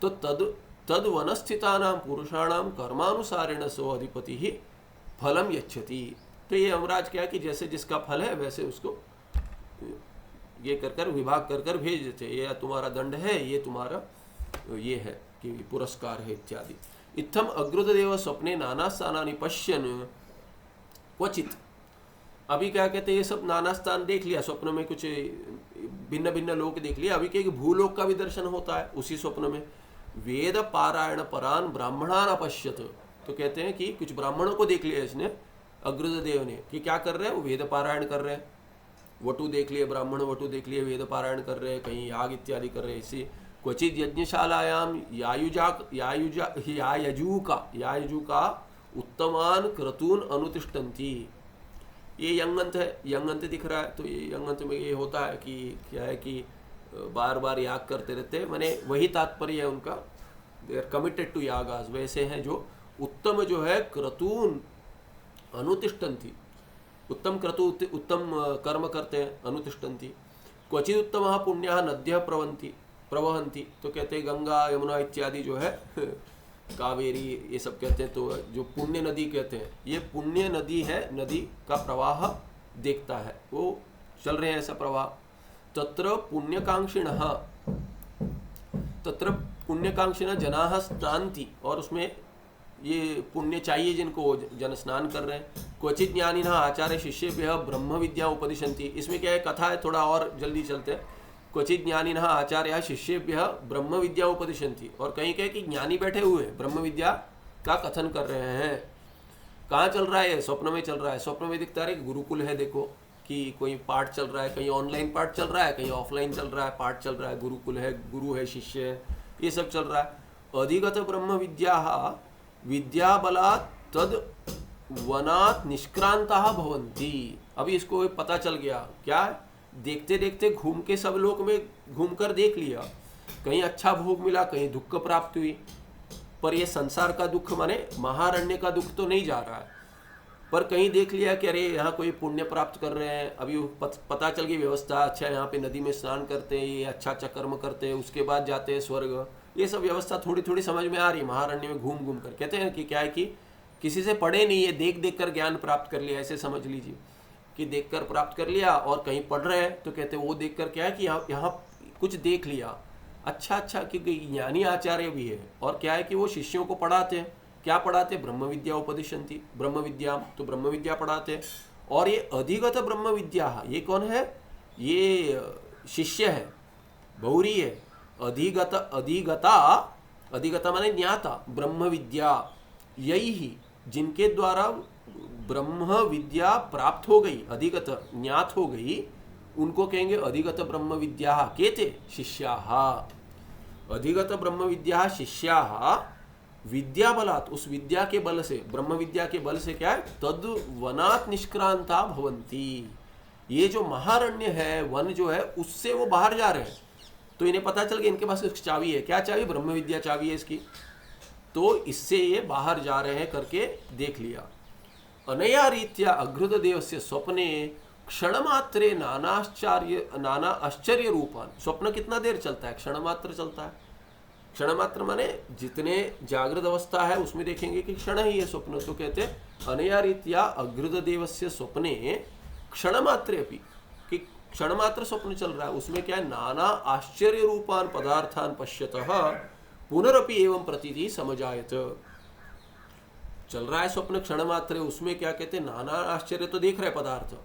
तो तद वनस्थितानां पुरुषाणां कर्मानुसारेण सो अधिपति ही फलम यच्छति। तो ये यमराज क्या है कि जैसे जिसका फल है वैसे उसको ये कर विभाग कर भेज देते, ये तुम्हारा दंड है, ये तुम्हारा ये है कि पुरस्कार है इत्यादि। इत्थम अग्रुतदेव स्वप्ने नाना स्थानानि पश्यन् क्वचित। अभी क्या कहते हैं, ये सब नाना स्थान देख लिया, स्वप्न में कुछ भिन्न भिन्न लोक देख लिया। अभी क्या भूलोक का भी दर्शन होता है उसी स्वप्न में। वेद पारायण परान ब्राह्मणान अपश्यत। तो कहते हैं कि कुछ ब्राह्मणों को देख लिया इसने, अग्रुतदेव ने, कि क्या कर रहे हैं, वो वेद पारायण कर रहे हैं। वटु देख लिए, ब्राह्मण वटु देख लिए, वेद पारायण कर रहे हैं, कहीं याग इत्यादि कर रहे हैं। इसी क्वचित यज्ञशालायाम यायजूका उत्तमान क्रतून अनुतिष्ठन्ति। ये यंगंत है, यंगंत दिख रहा है। तो ये यंगंत में ये होता है कि क्या है कि बार बार याग करते रहते हैं, मैंने वही तात्पर्य है उनका, दे आर कमिटेड टू यागास। वैसे हैं जो उत्तम जो है क्रतून अनुतिष्ठन्ति, उत्तम क्रतु उत्तम कर्म करते हैं, अनुतिष्ठन्ति। क्वचित उत्तम पुण्य नद्य प्रवहंती। तो कहते हैं गंगा यमुना इत्यादि जो है कावेरी ये सब कहते हैं, तो जो पुण्य नदी कहते हैं, ये पुण्य नदी है, नदी का प्रवाह देखता है, वो चल रहे हैं ऐसा प्रवाह। तत्र पुण्यकांक्षिणः जनाः स्नान्ति। और उसमें ये पुण्य चाहिए जिनको, जन स्नान कर रहे हैं। क्वचित ज्ञानिनः आचार्य शिष्येभ्यः ब्रह्म विद्या उपदिशन्ति। इसमें क्या है, कथा है, थोड़ा और जल्दी चलते हैं। क्वचित ज्ञानिनः आचार्य शिष्येभ्यः ब्रह्म विद्या उपदिशन्ति। और कहीं कहे कि ज्ञानी बैठे हुए ब्रह्म विद्या का कथन कर रहे हैं। कहाँ चल रहा है, स्वप्न में चल रहा है। स्वप्न में दिखता है कि गुरुकुल है, देखो कि कोई पाठ चल रहा है, कहीं ऑनलाइन पाठ चल रहा है, कहीं ऑफलाइन चल रहा है, पाठ चल रहा है, गुरुकुल है, गुरु है, शिष्य है, ये सब चल रहा है। अधिगत ब्रह्म विद्या विद्या बलात् तद वनात् निष्क्रांताः भवन्ति। अभी इसको पता चल गया, क्या देखते देखते घूम के सब लोग में घूमकर देख लिया, कहीं अच्छा भोग मिला, कहीं दुख प्राप्त हुई। पर ये संसार का दुख माने महारण्य का दुख तो नहीं जा रहा है, पर कहीं देख लिया कि अरे यहाँ कोई पुण्य प्राप्त कर रहे हैं, अभी पता चल गई व्यवस्था, अच्छा यहाँ पे नदी में स्नान करते हैं, ये अच्छा अच्छा कर्म करते हैं, उसके बाद जाते हैं स्वर्ग। ये सब व्यवस्था थोड़ी थोड़ी समझ में आ रही महारण्य में घूम घूम कर। कहते हैं कि क्या है कि किसी से पढ़े नहीं है, देख देख कर ज्ञान प्राप्त कर लिया, ऐसे समझ लीजिए कि देख कर प्राप्त कर लिया। और कहीं पढ़ रहे हैं तो कहते हैं वो देख कर क्या है कि यहाँ कुछ देख लिया, अच्छा अच्छा, क्योंकि ज्ञानी आचार्य भी है। और क्या है कि वो शिष्यों को पढ़ाते हैं, क्या पढ़ाते, ब्रह्म विद्या उपदिशन्ति, ब्रह्म विद्या, तो ब्रह्म विद्या पढ़ाते हैं। और ये अधिगत ब्रह्म विद्या, ये कौन है, ये शिष्य है, बहुरी है। अधिगता माने ज्ञाता, ब्रह्म विद्या, यही ही जिनके द्वारा ब्रह्म विद्या प्राप्त हो गई, अधिगत ज्ञात हो गई, उनको कहेंगे अधिगत ब्रह्म विद्या के थे शिष्याः। अधिगत ब्रह्म विद्या शिष्याः विद्या बलात्, उस विद्या के बल से, ब्रह्म विद्या के बल से क्या है, तद वनात् निष्क्रांता भवन्ति। ये जो महारण्य है, वन जो है, उससे वो बाहर जा रहे हैं। तो इन्हें पता चल गया इनके पास एक चाबी है, क्या चाबी, ब्रह्म विद्या चाबी है इसकी, तो इससे ये बाहर जा रहे हैं करके देख लिया। अनया रीत्या अग्रुत देवस्य स्वप्ने क्षणमात्रे नाना आश्चर्य रूपान। स्वप्न कितना देर चलता है, क्षणमात्र चलता है। क्षणमात्र माने जितने जागृत अवस्था है उसमें देखेंगे कि क्षण ही है स्वप्न। तो कहते हैं अनया रीत्या अग्रुत देवस्य स्वप्ने क्षणमात्रे अपि, कि क्षणमात्र स्वप्न चल रहा है, उसमें क्या है, नाना आश्चर्य रूपान पदार्थान पश्यतः पुनरपि एवं प्रतीति समझायत। चल रहा है स्वप्न क्षण मात्र, उसमें क्या कहते हैं, नाना आश्चर्य तो देख रहे पदार्थ,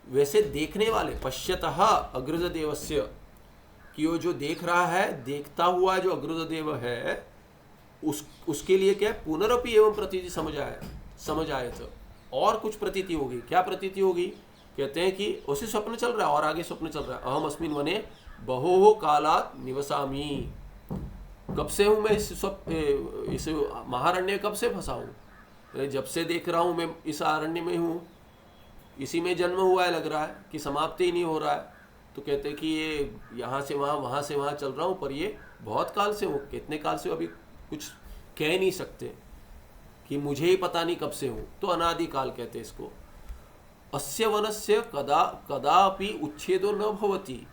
वैसे देखने वाले पश्यतः अग्रज देवस्य, कि वो जो देख रहा है, देखता हुआ जो अग्रज देव है, उसके लिए क्या है, पुनरपि एवं प्रतीति समझ आए तो और कुछ प्रतीति होगी। क्या प्रतीति होगी, कहते हैं कि उसी स्वप्न चल रहा है और आगे स्वप्न चल रहा है, अहम अस्मिन् वने बहोः कालात् निवसामि। कब से हूँ मैं इस महारण्य, कब से फंसा हूँ, जब से देख रहा हूँ मैं इस अरण्य में हूँ, इसी में जन्म हुआ है, लग रहा है कि समाप्ति ही नहीं हो रहा है। तो कहते हैं कि ये यहाँ से वहाँ, वहाँ से वहाँ चल रहा हूँ, पर ये बहुत काल से हूँ, कितने काल से अभी कुछ कह नहीं सकते कि मुझे ही पता नहीं कब से हूँ, तो अनादि काल कहते हैं इसको। अस्य वनस्य कदापि उच्छेदो न भवति,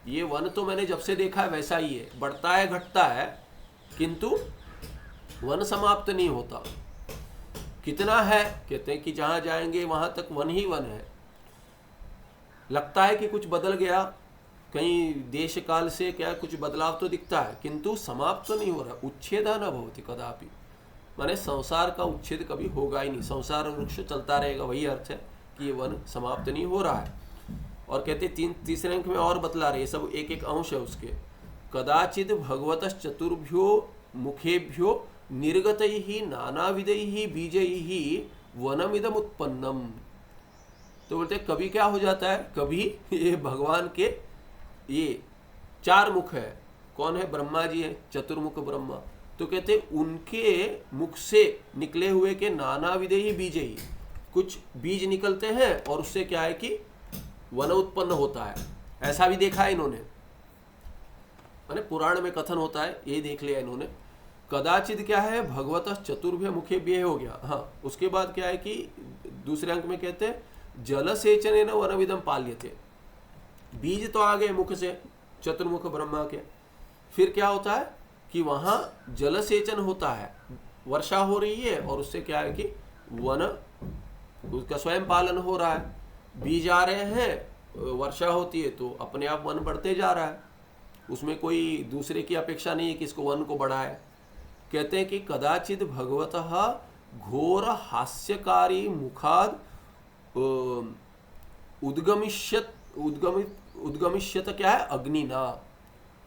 ये वन तो मैंने जब से देखा है वैसा ही है, बढ़ता है घटता है, किंतु वन समाप्त नहीं होता। कितना है, कहते हैं कि जहां जाएंगे वहां तक वन ही वन है। लगता है कि कुछ बदल गया, कहीं देश काल से क्या कुछ बदलाव तो दिखता है, किंतु समाप्त तो नहीं हो रहा। उच्छेदा न भवति कदापि, माने संसार का उच्छेद कभी होगा ही नहीं, संसार वृक्ष चलता रहेगा, वही अर्थ है कि ये वन समाप्त नहीं हो रहा है। और कहते तीसरे अंक में और बतला रहे, सब एक एक अंश है उसके। कदाचिद भगवतः चतुर्भ्यो मुखेभ्यो निर्गतैः नानाविधैः बीजैः वनमिदम उत्पन्नम। तो बोलते कभी क्या हो जाता है, कभी ये भगवान के ये 4 मुख है, कौन है, ब्रह्मा जी है, चतुर्मुख ब्रह्मा। तो कहते उनके मुख से निकले हुए के नाना विधेयी बीज ही, कुछ बीज निकलते हैं और उससे क्या है कि वन उत्पन्न होता है। ऐसा भी देखा है इन्होंने, माने पुराण में कथन होता है, ये देख लिया इन्होंने। कदाचित क्या है, भगवतः चतुर्भ्य मुखेभ्य हो गया। हाँ, उसके बाद क्या है कि दूसरे अंक में कहते हैं जल सेचन वनविदम पाल्यते। बीज तो आ गए मुख से, चतुर्मुख ब्रह्मा के, फिर क्या होता है कि वहां जल सेचन होता है, वर्षा हो रही है और उससे क्या है कि वन, उसका स्वयं पालन हो रहा है। बीज आ रहे हैं, वर्षा होती है तो अपने आप वन बढ़ते जा रहा है, उसमें कोई दूसरे की अपेक्षा नहीं है कि इसको वन को बढ़ाए। कहते हैं कि कदाचित भगवतः घोर हास्यकारी मुखाद उद्गमिष्यत क्या है, अग्निना,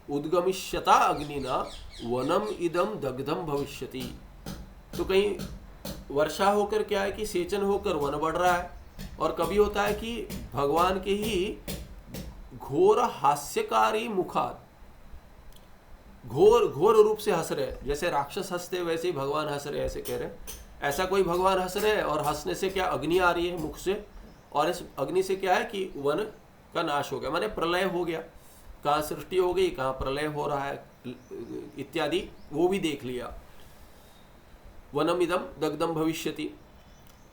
उद्गमिष्यता अग्निना वनम इदम दग्धम भविष्यति। तो कहीं वर्षा होकर क्या है कि सेचन होकर वन बढ़ रहा है, और कभी होता है कि भगवान के ही घोर हास्यकारी मुखाद, घोर घोर रूप से हंस रहे, जैसे राक्षस हंसते वैसे ही भगवान हंस रहे, ऐसे कह रहे। ऐसा कोई भगवान हंस रहे और हंसने से क्या अग्नि आ रही है मुख से, और इस अग्नि से क्या है कि वन का नाश हो गया, माने प्रलय हो गया, कहाँ सृष्टि हो गई, कहाँ प्रलय हो रहा है इत्यादि, वो भी देख लिया। वनम इदम दग्धम भविष्यति,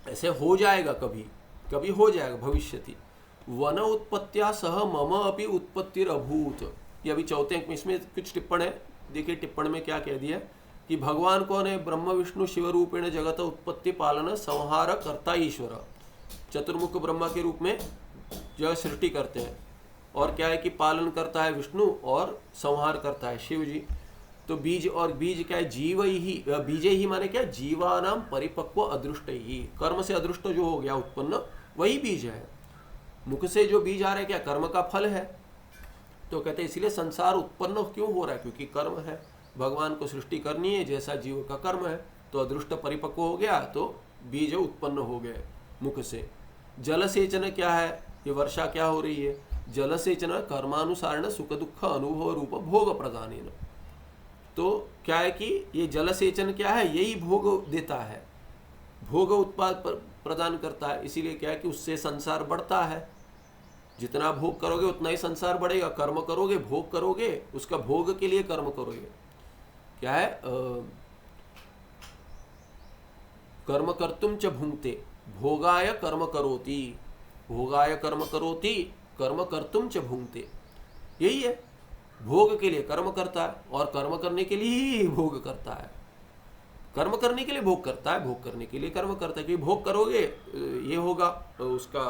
ऐसे हो जाएगा, कभी कभी हो जाएगा भविष्यति। वन उत्पत्त्या सह मम अपि उत्पत्तिर अभूत। ये अभी चौथे अंक में, इसमें कुछ टिप्पण है, देखिए टिप्पण में क्या कह दिया कि भगवान कौन है, ब्रह्म विष्णु शिव रूपेण जगत उत्पत्ति पालन संहार कर्ता ईश्वर। चतुर्मुख ब्रह्मा के रूप में जो सृष्टि करते हैं, और क्या है कि पालन करता है विष्णु और संहार करता है शिव जी। तो बीज, और बीज क्या है, जीव ही, बीजे ही माने क्या, जीवानाम परिपक्व अदृष्ट ही, कर्म से अदृष्ट जो हो गया उत्पन्न वही बीज है। मुख से जो बीज आ रहा है क्या, कर्म का फल है। तो कहते हैं इसलिए संसार उत्पन्न क्यों हो रहा है, क्योंकि कर्म है, भगवान को सृष्टि करनी है, जैसा जीव का कर्म है, तो अदृष्ट परिपक्व हो गया तो बीज उत्पन्न हो गए मुख से। जल सेचन क्या है, ये वर्षा क्या हो रही है, जल सेचन कर्मानुसारण सुख दुख अनुभव रूप भोग प्रदान। तो क्या है कि ये जल सेचन क्या है, यही भोग देता है, भोग उत्पाद प्रदान करता है। इसीलिए क्या है कि उससे संसार बढ़ता है, जितना भोग करोगे उतना ही संसार बढ़ेगा। कर्म करोगे, भोग करोगे, उसका भोग के लिए कर्म करोगे। क्या है, कर्म कर्तुम च भुंक्ते भोगाय कर्म करोति, भोगाय कर्म करोति कर्म कर्तुम च भुंक्ते। यही है, भोग के लिए कर्म करता है और कर्म करने के लिए ही भोग करता है। कर्म करने के लिए भोग करता है, भोग करने के लिए कर्म करता है, क्योंकि भोग करोगे ये होगा, उसका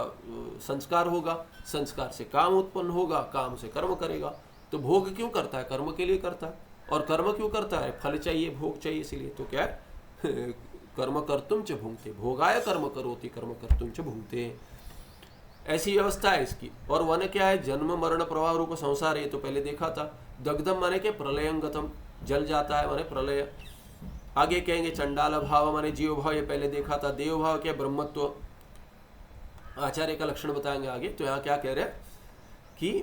संस्कार होगा, संस्कार से काम उत्पन्न होगा, काम से कर्म करेगा। तो भोग क्यों करता है, कर्म के लिए करता है। और कर्म क्यों करता है, फल चाहिए, भोग चाहिए, इसलिए। तो क्या है, कर्म कर्तुम च भुंक्ते भोगाय कर्म करोति कर्म कर्तुम च भुंक्ते, ऐसी व्यवस्था है इसकी। और वन क्या है, जन्म मरण प्रवाह रूप संसार, ये तो पहले देखा था। दग्धम माने के प्रलयंगतम, जल जाता है माने प्रलय। आगे कहेंगे चंडाल भाव माने जीव भाव, ये पहले देखा था। देव भाव क्या, ब्रह्मत्व, आचार्य का लक्षण बताएंगे आगे। तो यहाँ क्या कह रहे हैं कि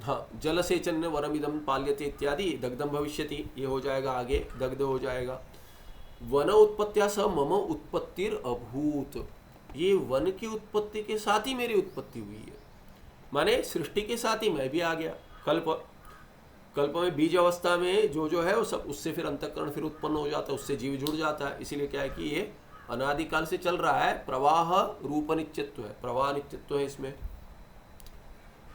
हाँ, जल सेचन वरम इदम पाल्यते इत्यादि, दग्धम भविष्यति, ये हो जाएगा आगे, दग्ध हो जाएगा। वन उत्पत्त्या स मम उत्पत्तिर अभूत, ये वन की उत्पत्ति के साथ ही मेरी उत्पत्ति हुई है, माने सृष्टि के साथ ही मैं भी आ गया। कल्प में बीज अवस्था में जो है वो सब, उससे फिर अंतःकरण फिर उत्पन्न हो जाता है, उससे जीव जुड़ जाता है। इसीलिए क्या है कि ये अनादिकाल से चल रहा है। प्रवाह रूप नित्यत्व है, प्रवाह नित्यत्व है इसमें।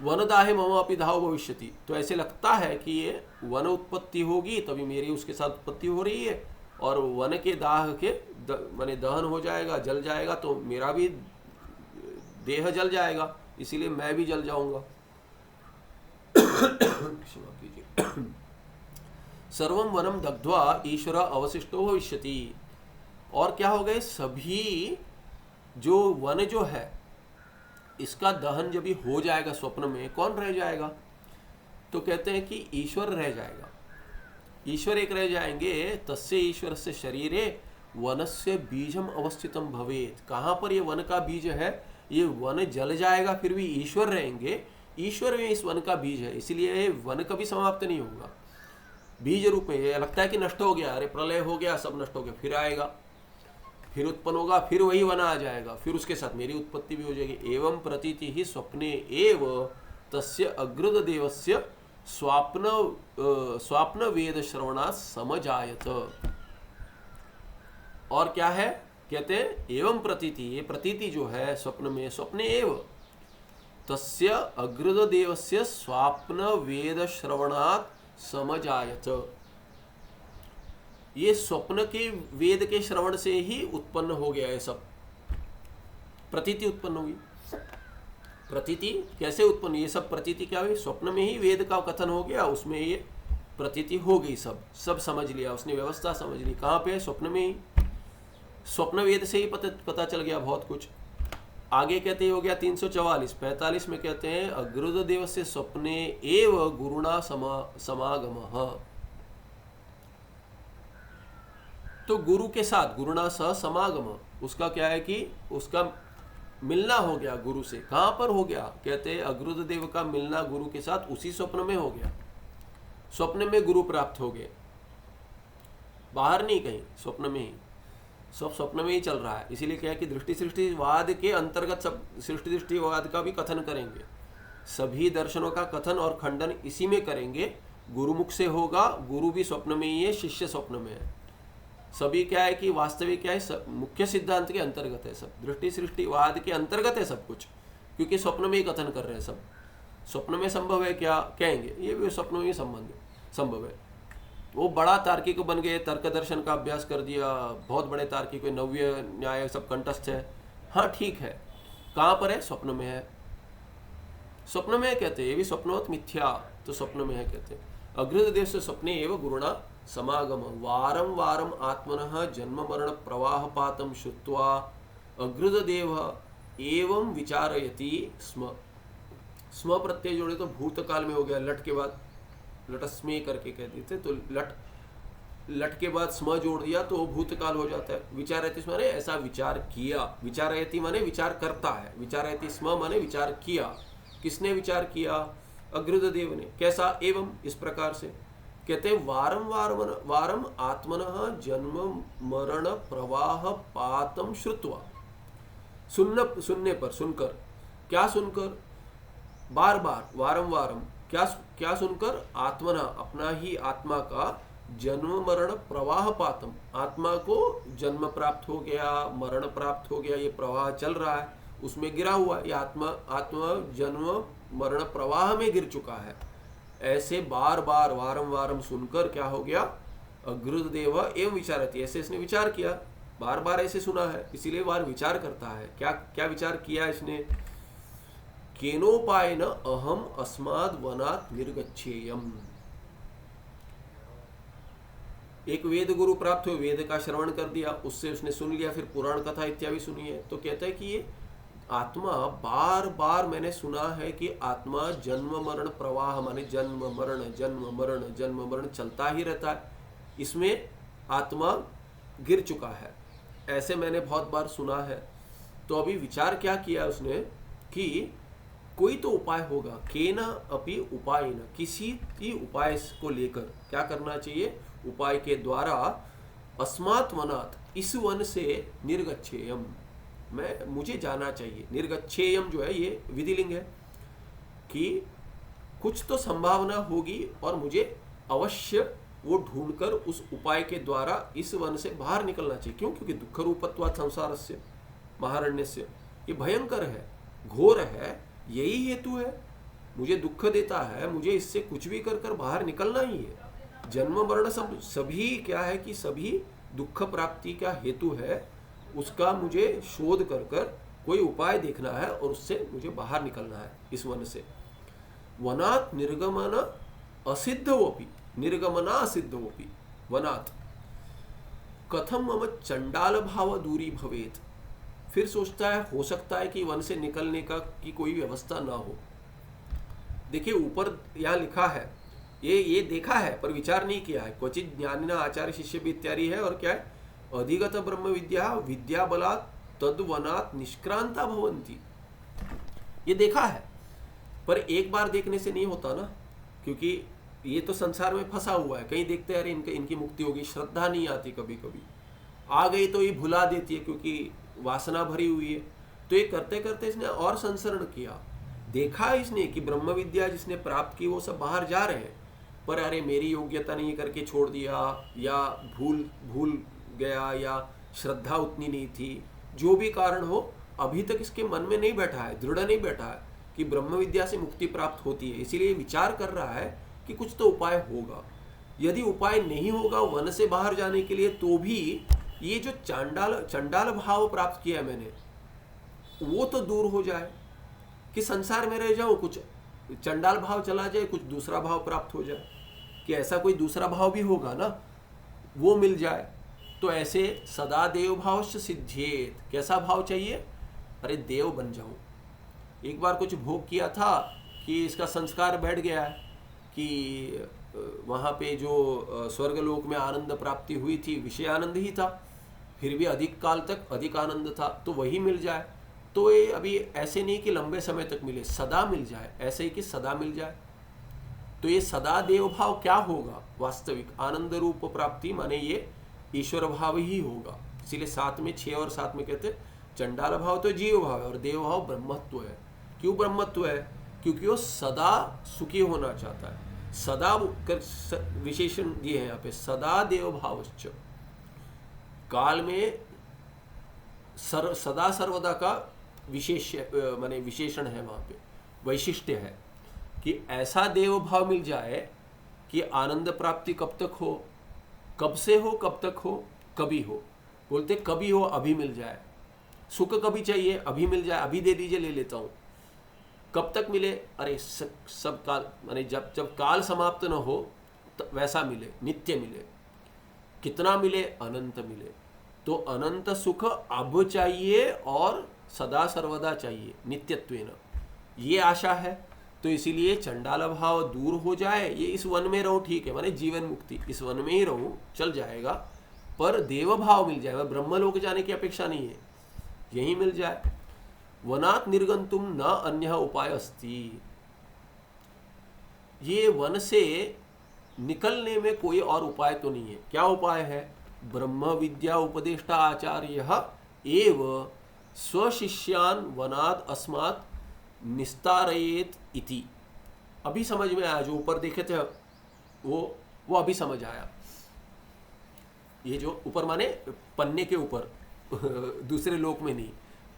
वनदाहे मम अपि दाहो भविष्यति, तो ऐसे लगता है कि ये वन उत्पत्ति होगी तभी मेरी उसके साथ उत्पत्ति हो रही है, और वन के दाह के माने दहन हो जाएगा, जल जाएगा, तो मेरा भी देह जल जाएगा, इसीलिए मैं भी जल जाऊंगा। क्षमा कीजिए। सर्वम वनम दग्ध्वा ईश्वर अवशिष्टो भविष्यति, और क्या हो गए, सभी जो वन जो है इसका दहन जब भी हो जाएगा स्वप्न में, कौन रह जाएगा? तो कहते हैं कि ईश्वर रह जाएगा। ईश्वर एक रह जाएंगे। तस्य ईश्वर से शरीरे वनस्य बीजम अवस्थितम भवेत। कहाँ पर ये वन का बीज है? ये वन जल जाएगा फिर भी ईश्वर रहेंगे, ईश्वर में इस वन का बीज है, इसलिए वन कभी समाप्त नहीं होगा। बीज रूप में ये लगता है कि नष्ट हो गया, अरे प्रलय हो गया, सब नष्ट हो गया, फिर आएगा, फिर उत्पन्न होगा, फिर वही वन आ जाएगा, फिर उसके साथ मेरी उत्पत्ति भी हो जाएगी। एवं प्रतीति ही स्वप्ने एव तस्य अग्रद देवस्य स्वाप्न वेद श्रवणा समजायत। और क्या है, कहते हैं एवं प्रतीति, ये प्रतीति जो है स्वप्न में, स्वप्ने एव तस्य अग्रद देवस्य स्वाप्न वेद श्रवणात् समजायत। ये स्वप्न के वेद के श्रवण से ही उत्पन्न हो गया है, सब प्रतीति उत्पन्न हुई। प्रतीति कैसे उत्पन्न? ये सब प्रतीति क्या हुई? स्वप्न में ही वेद का कथन हो गया, उसमें ये प्रतीति हो गई, सब समझ लिया उसने, व्यवस्था समझ ली। कहाँ पे? स्वप्न में ही। स्वप्न वेद से ही पता चल गया बहुत कुछ। आगे कहते हो गया 344 में कहते हैं अग्रुद देव से स्वप्ने एव गुरुणा समागमः। तो गुरु के साथ गुरुणा सह समागम, उसका क्या है कि उसका मिलना हो गया गुरु से। कहां पर हो गया? कहते हैं अग्रुद देव का मिलना गुरु के साथ उसी स्वप्न में हो गया। स्वप्न में गुरु प्राप्त हो गए, बाहर नहीं कहीं, स्वप्न में ही, सब स्वप्न में ही चल रहा है। इसीलिए क्या है कि दृष्टि सृष्टिवाद के अंतर्गत सब सृष्टि दृष्टिवाद का भी कथन करेंगे, सभी दर्शनों का कथन और खंडन इसी में करेंगे। गुरुमुख से होगा, गुरु भी स्वप्न में ही है, शिष्य स्वप्न में है। सभी क्या है कि वास्तविक क्या है, मुख्य सिद्धांत के अंतर्गत है सब, दृष्टि सृष्टिवाद के अंतर्गत है सब कुछ, क्योंकि स्वप्न में ही कथन कर रहे हैं सब। स्वप्न में संभव है क्या कहेंगे, ये भी स्वप्न में ही संभव है। वो बड़ा तार्किक बन गए, तर्क दर्शन का अभ्यास कर दिया, बहुत बड़े तार्किक, नव्य न्याय सब कंठस्थ है। हाँ ठीक है, कहाँ पर है? स्वप्न में है, स्वप्न में है कहते हैं। ये भी स्वप्नोत मिथ्या, तो स्वप्न में है कहते हैं। अग्रद देव से स्वप्ने एवं गुरुणा समागम वारं वारं आत्मनः जन्म मरण प्रवाह पातम श्रुत्वा अग्रद देव एवं विचारयति स्म। स्म प्रत्यय जोड़े तो भूतकाल में हो गया, लट के बाद लटस्मे करके कहते थे, तो लट के बाद स्म जोड़ दिया तो वो भूतकाल हो जाता है। विचारयति माने ऐसा विचार किया, विचारयति माने विचार करता है, विचारयति स्म माने विचार किया। किसने विचार किया? अग्रद देव ने। कैसा? एवं इस प्रकार से कहते हैं वारं वारं आत्मनः जन्म मरण प्रवाह पातम श्रुत्वा। सुनने पर, सुनकर, क्या सुनकर? बार बार, वारं वारं, क्या सुनकर? आत्मना, अपना ही आत्मा का जन्म मरण प्रवाह पातम, आत्मा को जन्म प्राप्त हो गया, मरण प्राप्त हो गया, ये प्रवाह चल रहा है, उसमें गिरा हुआ, ये आत्मा जन्म मरण प्रवाह में गिर चुका है। ऐसे बार बार वारं वारं सुनकर क्या हो गया? अग्रद देव एवं विचारति, ऐसे इसने विचार किया, बार बार ऐसे सुना है, इसीलिए बार विचार करता है। क्या विचार किया इसने? केनोपायेन अहम अस्माद् वनात् निर्गच्छेयम्। एक वेद गुरु प्राप्त हुए, वेद का श्रवण कर दिया, उससे उसने सुन लिया, फिर पुराण कथा इत्यादि सुनी है, तो कहता है कि ये आत्मा बार बार मैंने सुना है कि आत्मा जन्म मरण प्रवाह माने जन्म मरण चलता ही रहता है, इसमें आत्मा गिर चुका है, ऐसे मैंने बहुत बार सुना है। तो अभी विचार क्या किया उसने कि कोई तो उपाय होगा, केना अपि उपायेन, किसी भी उपाय को लेकर क्या करना चाहिए? उपाय के द्वारा अस्मात् वनात्, इस वन से निर्गच्छेयम, मुझे जाना चाहिए। निर्गच्छेयम जो है ये विधिलिंग है कि कुछ तो संभावना होगी और मुझे अवश्य वो ढूंढकर उस उपाय के द्वारा इस वन से बाहर निकलना चाहिए। क्यों? क्योंकि दुख रूपत्वात् संसारस्य महारण्यस्य, ये भयंकर है, घोर है, यही हेतु है। मुझे दुख देता है, मुझे इससे कुछ भी कर कर बाहर निकलना ही है। जन्म मरण सब सभी क्या है कि सभी दुख प्राप्ति का हेतु है, उसका मुझे शोध कर कर कोई उपाय देखना है और उससे मुझे बाहर निकलना है इस वन से। वनात् निर्गमन असिद्धवपि, निर्गमना असिद्धवपि वनात् कथम मम चंडाल भाव दूरी भवेत। फिर सोचता है हो सकता है कि वन से निकलने का की कोई व्यवस्था ना हो। देखिए ऊपर यहाँ लिखा है, ये देखा है पर विचार नहीं किया है। क्वचित ज्ञानिना आचार्य शिष्य भी इत्यादि है, और क्या है, अधिगत ब्रह्म विद्या विद्या बलात् तद्वनात् निष्क्रांता भवन्ति। ये देखा है पर एक बार देखने से नहीं होता ना, क्योंकि ये तो संसार में फंसा हुआ है। कहीं देखते हैं अरे इनकी मुक्ति होगी, श्रद्धा नहीं आती, कभी कभी आ गई तो ये भुला देती है क्योंकि वासना भरी हुई है। तो ये करते करते इसने और संसरण किया, देखा इसने कि ब्रह्म विद्या जिसने प्राप्त की वो सब बाहर जा रहे हैं, पर अरे मेरी योग्यता नहीं करके छोड़ दिया, या भूल गया, या श्रद्धा उतनी नहीं थी, जो भी कारण हो अभी तक इसके मन में नहीं बैठा है, दृढ़ नहीं बैठा है कि ब्रह्म विद्या से मुक्ति प्राप्त होती है। इसीलिए विचार कर रहा है कि कुछ तो उपाय होगा। यदि उपाय नहीं होगा वन से बाहर जाने के लिए, तो भी ये जो चंडाल भाव प्राप्त किया है मैंने, वो तो दूर हो जाए, कि संसार में रह जाऊं, कुछ चंडाल भाव चला जाए, कुछ दूसरा भाव प्राप्त हो जाए, कि ऐसा कोई दूसरा भाव भी होगा ना, वो मिल जाए। तो ऐसे सदा देव भावश्च सिद्ध्येत। कैसा भाव चाहिए? अरे देव बन जाऊं। एक बार कुछ भोग किया था कि इसका संस्कार बैठ गया है कि वहाँ पे जो स्वर्गलोक में आनंद प्राप्ति हुई थी, विषय आनंद ही था, फिर भी अधिक काल तक अधिक आनंद था, तो वही मिल जाए। तो ये अभी ऐसे नहीं कि लंबे समय तक मिले, सदा मिल जाए, ऐसे ही कि सदा मिल जाए। तो ये सदा देव भाव क्या होगा? वास्तविक आनंद रूप प्राप्ति, माने ये ईश्वर भाव ही होगा। इसीलिए साथ में 6 और 7 में कहते चंडाल भाव तो जीव भाव है और देव भाव ब्रह्मत्व है। क्यों ब्रह्मत्व है? क्योंकि वो सदा सुखी होना चाहता है। सदा विशेषण दिए हैं यहाँ पे, सदा देव भावश्च। काल में सदा सर्वदा का विशेष माने विशेषण है, वहाँ पे वैशिष्ट्य है कि ऐसा देव भाव मिल जाए कि आनंद प्राप्ति कब तक हो, कब से हो, कब तक हो, कभी हो। बोलते कभी हो, अभी मिल जाए। सुख कभी चाहिए, अभी मिल जाए, अभी दे दीजिए, ले लेता हूँ। कब तक मिले? अरे सब काल, माने जब काल समाप्त न हो तो वैसा मिले, नित्य मिले। कितना मिले? अनंत मिले। तो अनंत सुख अब चाहिए और सदा सर्वदा चाहिए, नित्यत्वेन। ये आशा है। तो इसीलिए चंडाल भाव दूर हो जाए, ये इस वन में रहूं, ठीक है, माने जीवन मुक्ति, इस वन में ही रहूं, चल जाएगा, पर देव भाव मिल जाएगा, ब्रह्मलोक जाने की अपेक्षा नहीं है, यही मिल जाए। वनात् निर्गंतुम न अन्य उपाय अस्ति। ये वन से निकलने में कोई और उपाय तो नहीं है। क्या उपाय है? ब्रह्म विद्या उपदेष्टा आचार्य एव स्वशिष्यान वनाद अस्मात् निस्तारयेत इति। अभी समझ में आया, जो ऊपर देखे थे वो अभी समझ आया। ये जो ऊपर माने पन्ने के ऊपर दूसरे लोक में नहीं,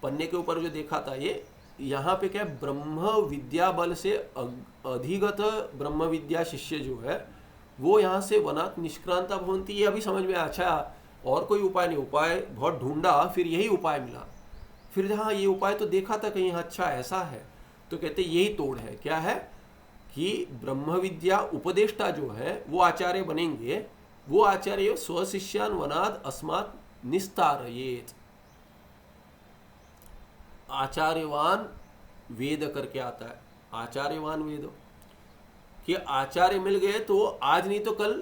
पन्ने के ऊपर जो देखा था, ये यहाँ पे क्या है, ब्रह्म विद्या बल से अधिगत ब्रह्म विद्या शिष्य जो है वो यहाँ से वनात् निष्क्रांता भवन्ति। ये अभी समझ में आया। अच्छा, और कोई उपाय नहीं, उपाय बहुत ढूंढा, फिर यही उपाय मिला। फिर हाँ, ये उपाय तो देखा था कहीं, अच्छा ऐसा है, तो कहते यही तोड़ है। क्या है कि ब्रह्म विद्या उपदेष्टा जो है वो आचार्य बनेंगे, वो आचार्य स्वशिष्यान वनाद अस्मात् निस्तारयेत। आचार्यवान वेद करके आता है, आचार्यवान वेद, कि आचार्य मिल गए तो आज नहीं तो कल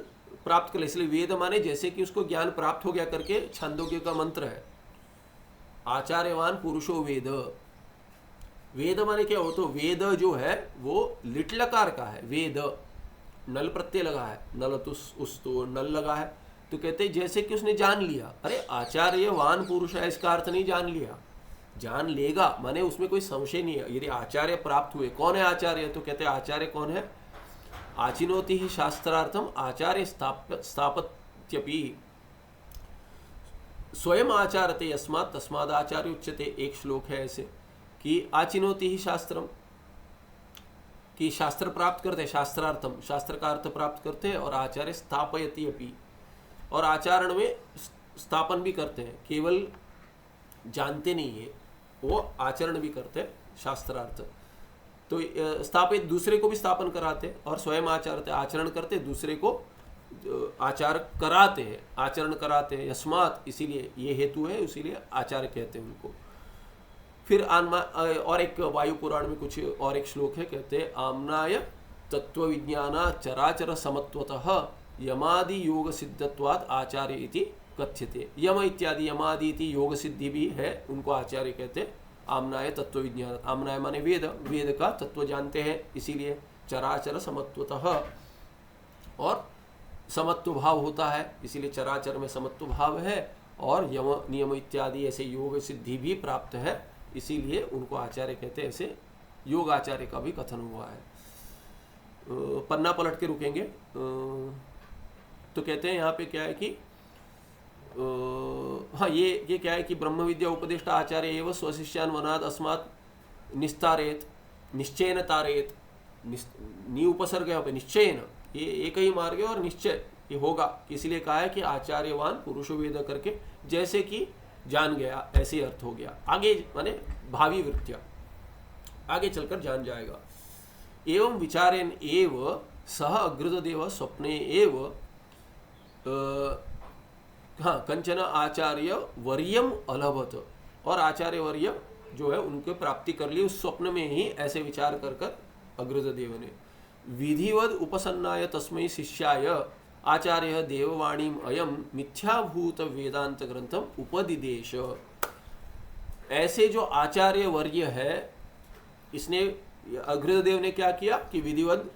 प्राप्त कर ले। इसलिए वेद माने जैसे कि उसको ज्ञान प्राप्त हो गया करके छांदोग्य का मंत्र है, आचार्यवान पुरुषो वेद। वेद माने क्या हो? तो वेद जो है वो लिट्लकार का है, वेद नल प्रत्यय लगा है, नल उस तो नल लगा है, तो कहते जैसे कि उसने जान लिया। अरे आचार्यवान पुरुष है, इसका अर्थ नहीं जान लिया, जान लेगा, माने उसमें कोई संशय नहीं है। यदि आचार्य प्राप्त हुए, कौन है आचार्य? तो कहते आचार्य कौन है? आचिनोति ही शास्त्रार्थम आचार्य स्थापत्यपि स्वयं आचारते यस्मात् तस्माद् आचार्य उच्यते। एक श्लोक है ऐसे कि आचिनोति ही शास्त्रम, कि शास्त्र प्राप्त करते हैं, शास्त्रार्थम, शास्त्र का अर्थ प्राप्त करते हैं, और आचार्य स्थापयति अपि, और आचरण में स्थापन भी करते हैं, केवल जानते नहीं है, वो आचरण भी करते हैं शास्त्रार्थ। तो स्थापित दूसरे को भी स्थापन कराते हैं, और स्वयं आचरण करते, दूसरे को आचार कराते हैं, आचरण कराते हैं, यस्मात्, इसीलिए ये हेतु है, इसीलिए आचार्य कहते हैं उनको। फिर और एक वायु पुराण में कुछ और एक श्लोक है, कहते हैं आम्नाय तत्व विज्ञाना चराचर समत्वतः यमादि योग सिद्धत्वात् आचार्य इति कथ्यते। यम इत्यादि यमादि इति योग सिद्धि भी है, उनको आचार्य कहते हैं। आम्नाय तत्व विज्ञान, आम्नाय माने वेद, वेद का तत्व जानते हैं, इसीलिए चराचर समत्वतः, और समत्व भाव होता है, इसीलिए चराचर में समत्व भाव है, और यम नियम इत्यादि ऐसे योग सिद्धि भी प्राप्त है, इसीलिए उनको आचार्य कहते हैं। ऐसे योग आचार्य का भी कथन हुआ है। पन्ना पलट के रुकेंगे। तो कहते हैं यहाँ पे क्या है कि हाँ, ये क्या है कि ब्रह्म विद्या उपदेष्टा आचार्य एवं स्वशिष्यान वनाद अस्मात् निस्तारेत, निश्चयन तारेत, नी उपसर्ग है, निश्चयन, ये एक ही मार्ग है और निश्चय ये होगा, इसलिए कहा है कि आचार्यवान पुरुष वेद करके, जैसे कि जान गया, ऐसे अर्थ हो गया। आगे माने भावी वृत्तियां, आगे चलकर जान जाएगा। एवं विचारेण एव सह अग्रदेव स्वप्ने एव हाँ कंचन आचार्य वर्यम अलभत, और आचार्य वर्य जो है उनके प्राप्ति कर ली उस स्वप्न में ही, ऐसे विचार कर कर अग्रदेव ने। विधिवद उपसन्नाय तस्मै शिष्याय आचार्य देववाणीम अयम मिथ्याभूत वेदांत ग्रंथम उपदिदेश। ऐसे जो आचार्य वर्य है, इसने अग्रदेव ने क्या किया कि विधिवत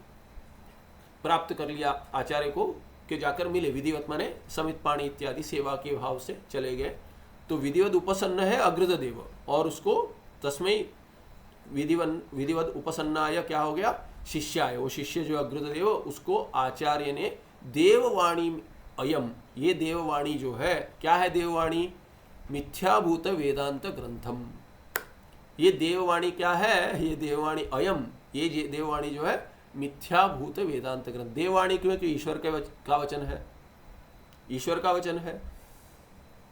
प्राप्त कर लिया आचार्य को, के जाकर मिले, विधिवत माने समित पाणी इत्यादि सेवा के भाव से चले गए। तो विधिवत उपसन्न है अग्रदेव, और उसको तस्मै विधिवत उपसन्नाय क्या हो गया, शिष्याय, वो शिष्य जो अग्रदेव, उसको आचार्य ने देववाणी अयम, ये देववाणी जो है, क्या है देववाणी, मिथ्याभूत वेदांत ग्रंथम। ये देववाणी क्या है, ये देववाणी अयम, ये देववाणी जो है मिथ्याभूत वेदांत ग्रंथ। देववाणी क्यों, कि ईश्वर का वचन है, ईश्वर का वचन है।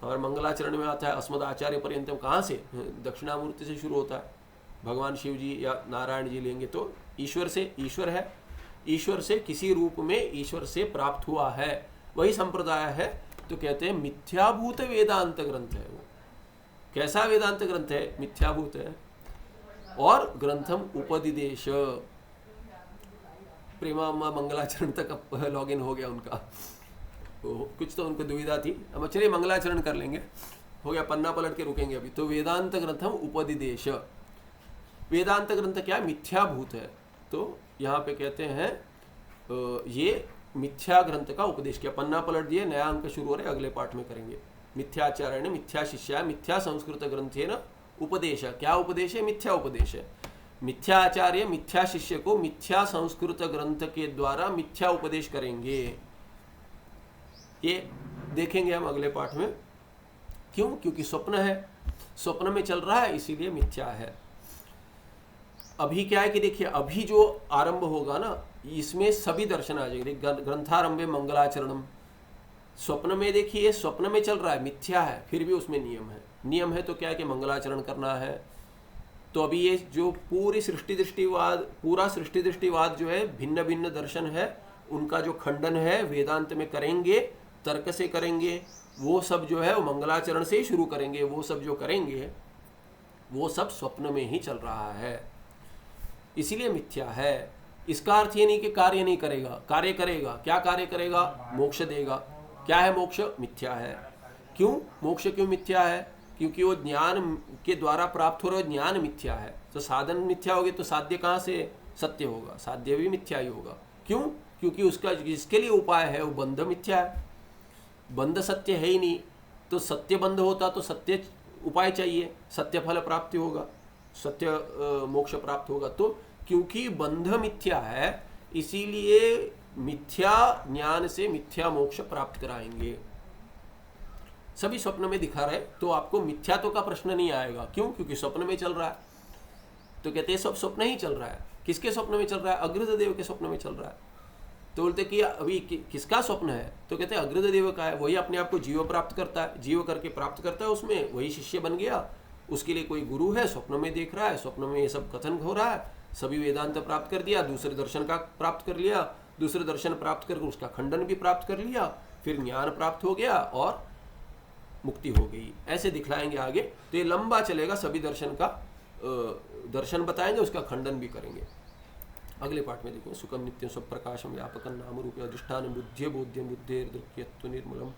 और मंगलाचरण में आता है अस्मद आचार्य पर्यंतम, कहाँ से, दक्षिणामूर्ति से शुरू होता है। भगवान शिव जी या नारायण जी लेंगे तो ईश्वर से, ईश्वर है, ईश्वर से किसी रूप में ईश्वर से प्राप्त हुआ है, वही संप्रदाय है। तो कहते हैं मिथ्याभूत वेदांत ग्रंथ है वो। कैसा वेदांत ग्रंथ है, मिथ्याभूत है। और ग्रंथम उपदिदेश, प्रेमा मंगलाचरण तक लॉगिन हो गया उनका, तो कुछ तो उनको दुविधा थी। अब चलिए मंगलाचरण कर लेंगे, हो गया, पन्ना पलट के रुकेंगे अभी। तो वेदांत ग्रंथम उपदिदेश, वेदांत ग्रंथ क्या, मिथ्याभूत है। तो यहाँ पे कहते हैं ये मिथ्या ग्रंथ का उपदेश किया। पन्ना पलट दिए, नया अंक शुरू हो रहा है, अगले पाठ में करेंगे। मिथ्याचार्य ने मिथ्या शिष्या मिथ्या संस्कृत ग्रंथे न उपदेश, क्या उपदेश है, मिथ्या उपदेश है। मिथ्या आचार्य मिथ्या शिष्य को मिथ्या संस्कृत ग्रंथ के द्वारा मिथ्या उपदेश करेंगे, ये देखेंगे हम अगले पाठ में। क्यों, क्योंकि स्वप्न है, स्वप्न में चल रहा है, इसीलिए मिथ्या है। अभी क्या है कि देखिए, अभी जो आरंभ होगा ना, इसमें सभी दर्शन आ जाएंगे। ग्रंथारंभे मंगलाचरणम, स्वप्न में देखिए, स्वप्न में चल रहा है, मिथ्या है, फिर भी उसमें नियम है। नियम है तो क्या है कि मंगलाचरण करना है। तो अभी ये जो पूरी सृष्टि दृष्टिवाद, पूरा सृष्टि दृष्टिवाद जो है, भिन्न भिन्न दर्शन है, उनका जो खंडन है वेदांत में करेंगे, तर्क से करेंगे, वो सब जो है वो मंगलाचरण से ही शुरू करेंगे। वो सब जो करेंगे वो सब स्वप्न में ही चल रहा है, इसीलिए मिथ्या है। इसका अर्थ ये नहीं कि कार्य नहीं करेगा, कार्य करेगा। क्या कार्य करेगा, मोक्ष देगा। क्या है मोक्ष, मिथ्या है। क्यों, मोक्ष क्यों मिथ्या है, क्योंकि वो ज्ञान के द्वारा प्राप्त हो रहा है, ज्ञान मिथ्या है। तो साधन मिथ्या होगी तो साध्य कहाँ से सत्य होगा, साध्य भी मिथ्या ही होगा। क्यों, क्योंकि उसका जिसके लिए उपाय है वो बंध मिथ्या है, बंध सत्य है ही नहीं। तो सत्य बंध होता तो सत्य उपाय चाहिए, सत्य फल प्राप्ति होगा, सत्य मोक्ष प्राप्त होगा। तो क्योंकि बंध मिथ्या है, इसीलिए मिथ्या ज्ञान से मिथ्या मोक्ष प्राप्त कराएंगे। सभी स्वप्न में दिखा रहे, तो आपको मिथ्यात्व का प्रश्न नहीं आएगा। क्यों, क्योंकि स्वप्न में चल रहा है। तो कहते हैं सब स्वप्न ही चल रहा है, किसके स्वप्न में चल रहा है? अग्रज देव के स्वप्न में चल रहा है। तो बोलते कि अभी किसका स्वप्न है? तो कहते हैं अग्रज देव का है। वही अपने आप को जीव प्राप्त करता है, जीव करके प्राप्त करता है, उसमें वही शिष्य बन गया। उसके लिए कोई गुरु है, स्वप्न में देख रहा है, स्वप्न में ये सब कथन हो रहा है, सभी वेदांत प्राप्त कर दिया, दूसरे दर्शन का प्राप्त कर लिया, दूसरे दर्शन प्राप्त करके उसका खंडन भी प्राप्त कर लिया, फिर ज्ञान प्राप्त हो गया और मुक्ति हो गई। ऐसे दिखलाएंगे आगे। तो ये लंबा चलेगा, सभी दर्शन का दर्शन बताएंगे, उसका खंडन भी करेंगे। अगले पाठ में देखेंगे। सुखम नित्यम स्वप्रकाशम व्यापकम नाम रूप अधिष्ठान बुद्ध्य बोध्यम बुद्धेर दृक्यत्व निर्मलम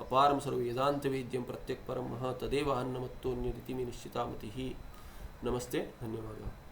अपारम सर्व वेदांत वेद्यम प्रत्यक परम मह तदेव अन्नमत्तोन्यदिति में निश्चिता मति ही। नमस्ते, धन्यवाद।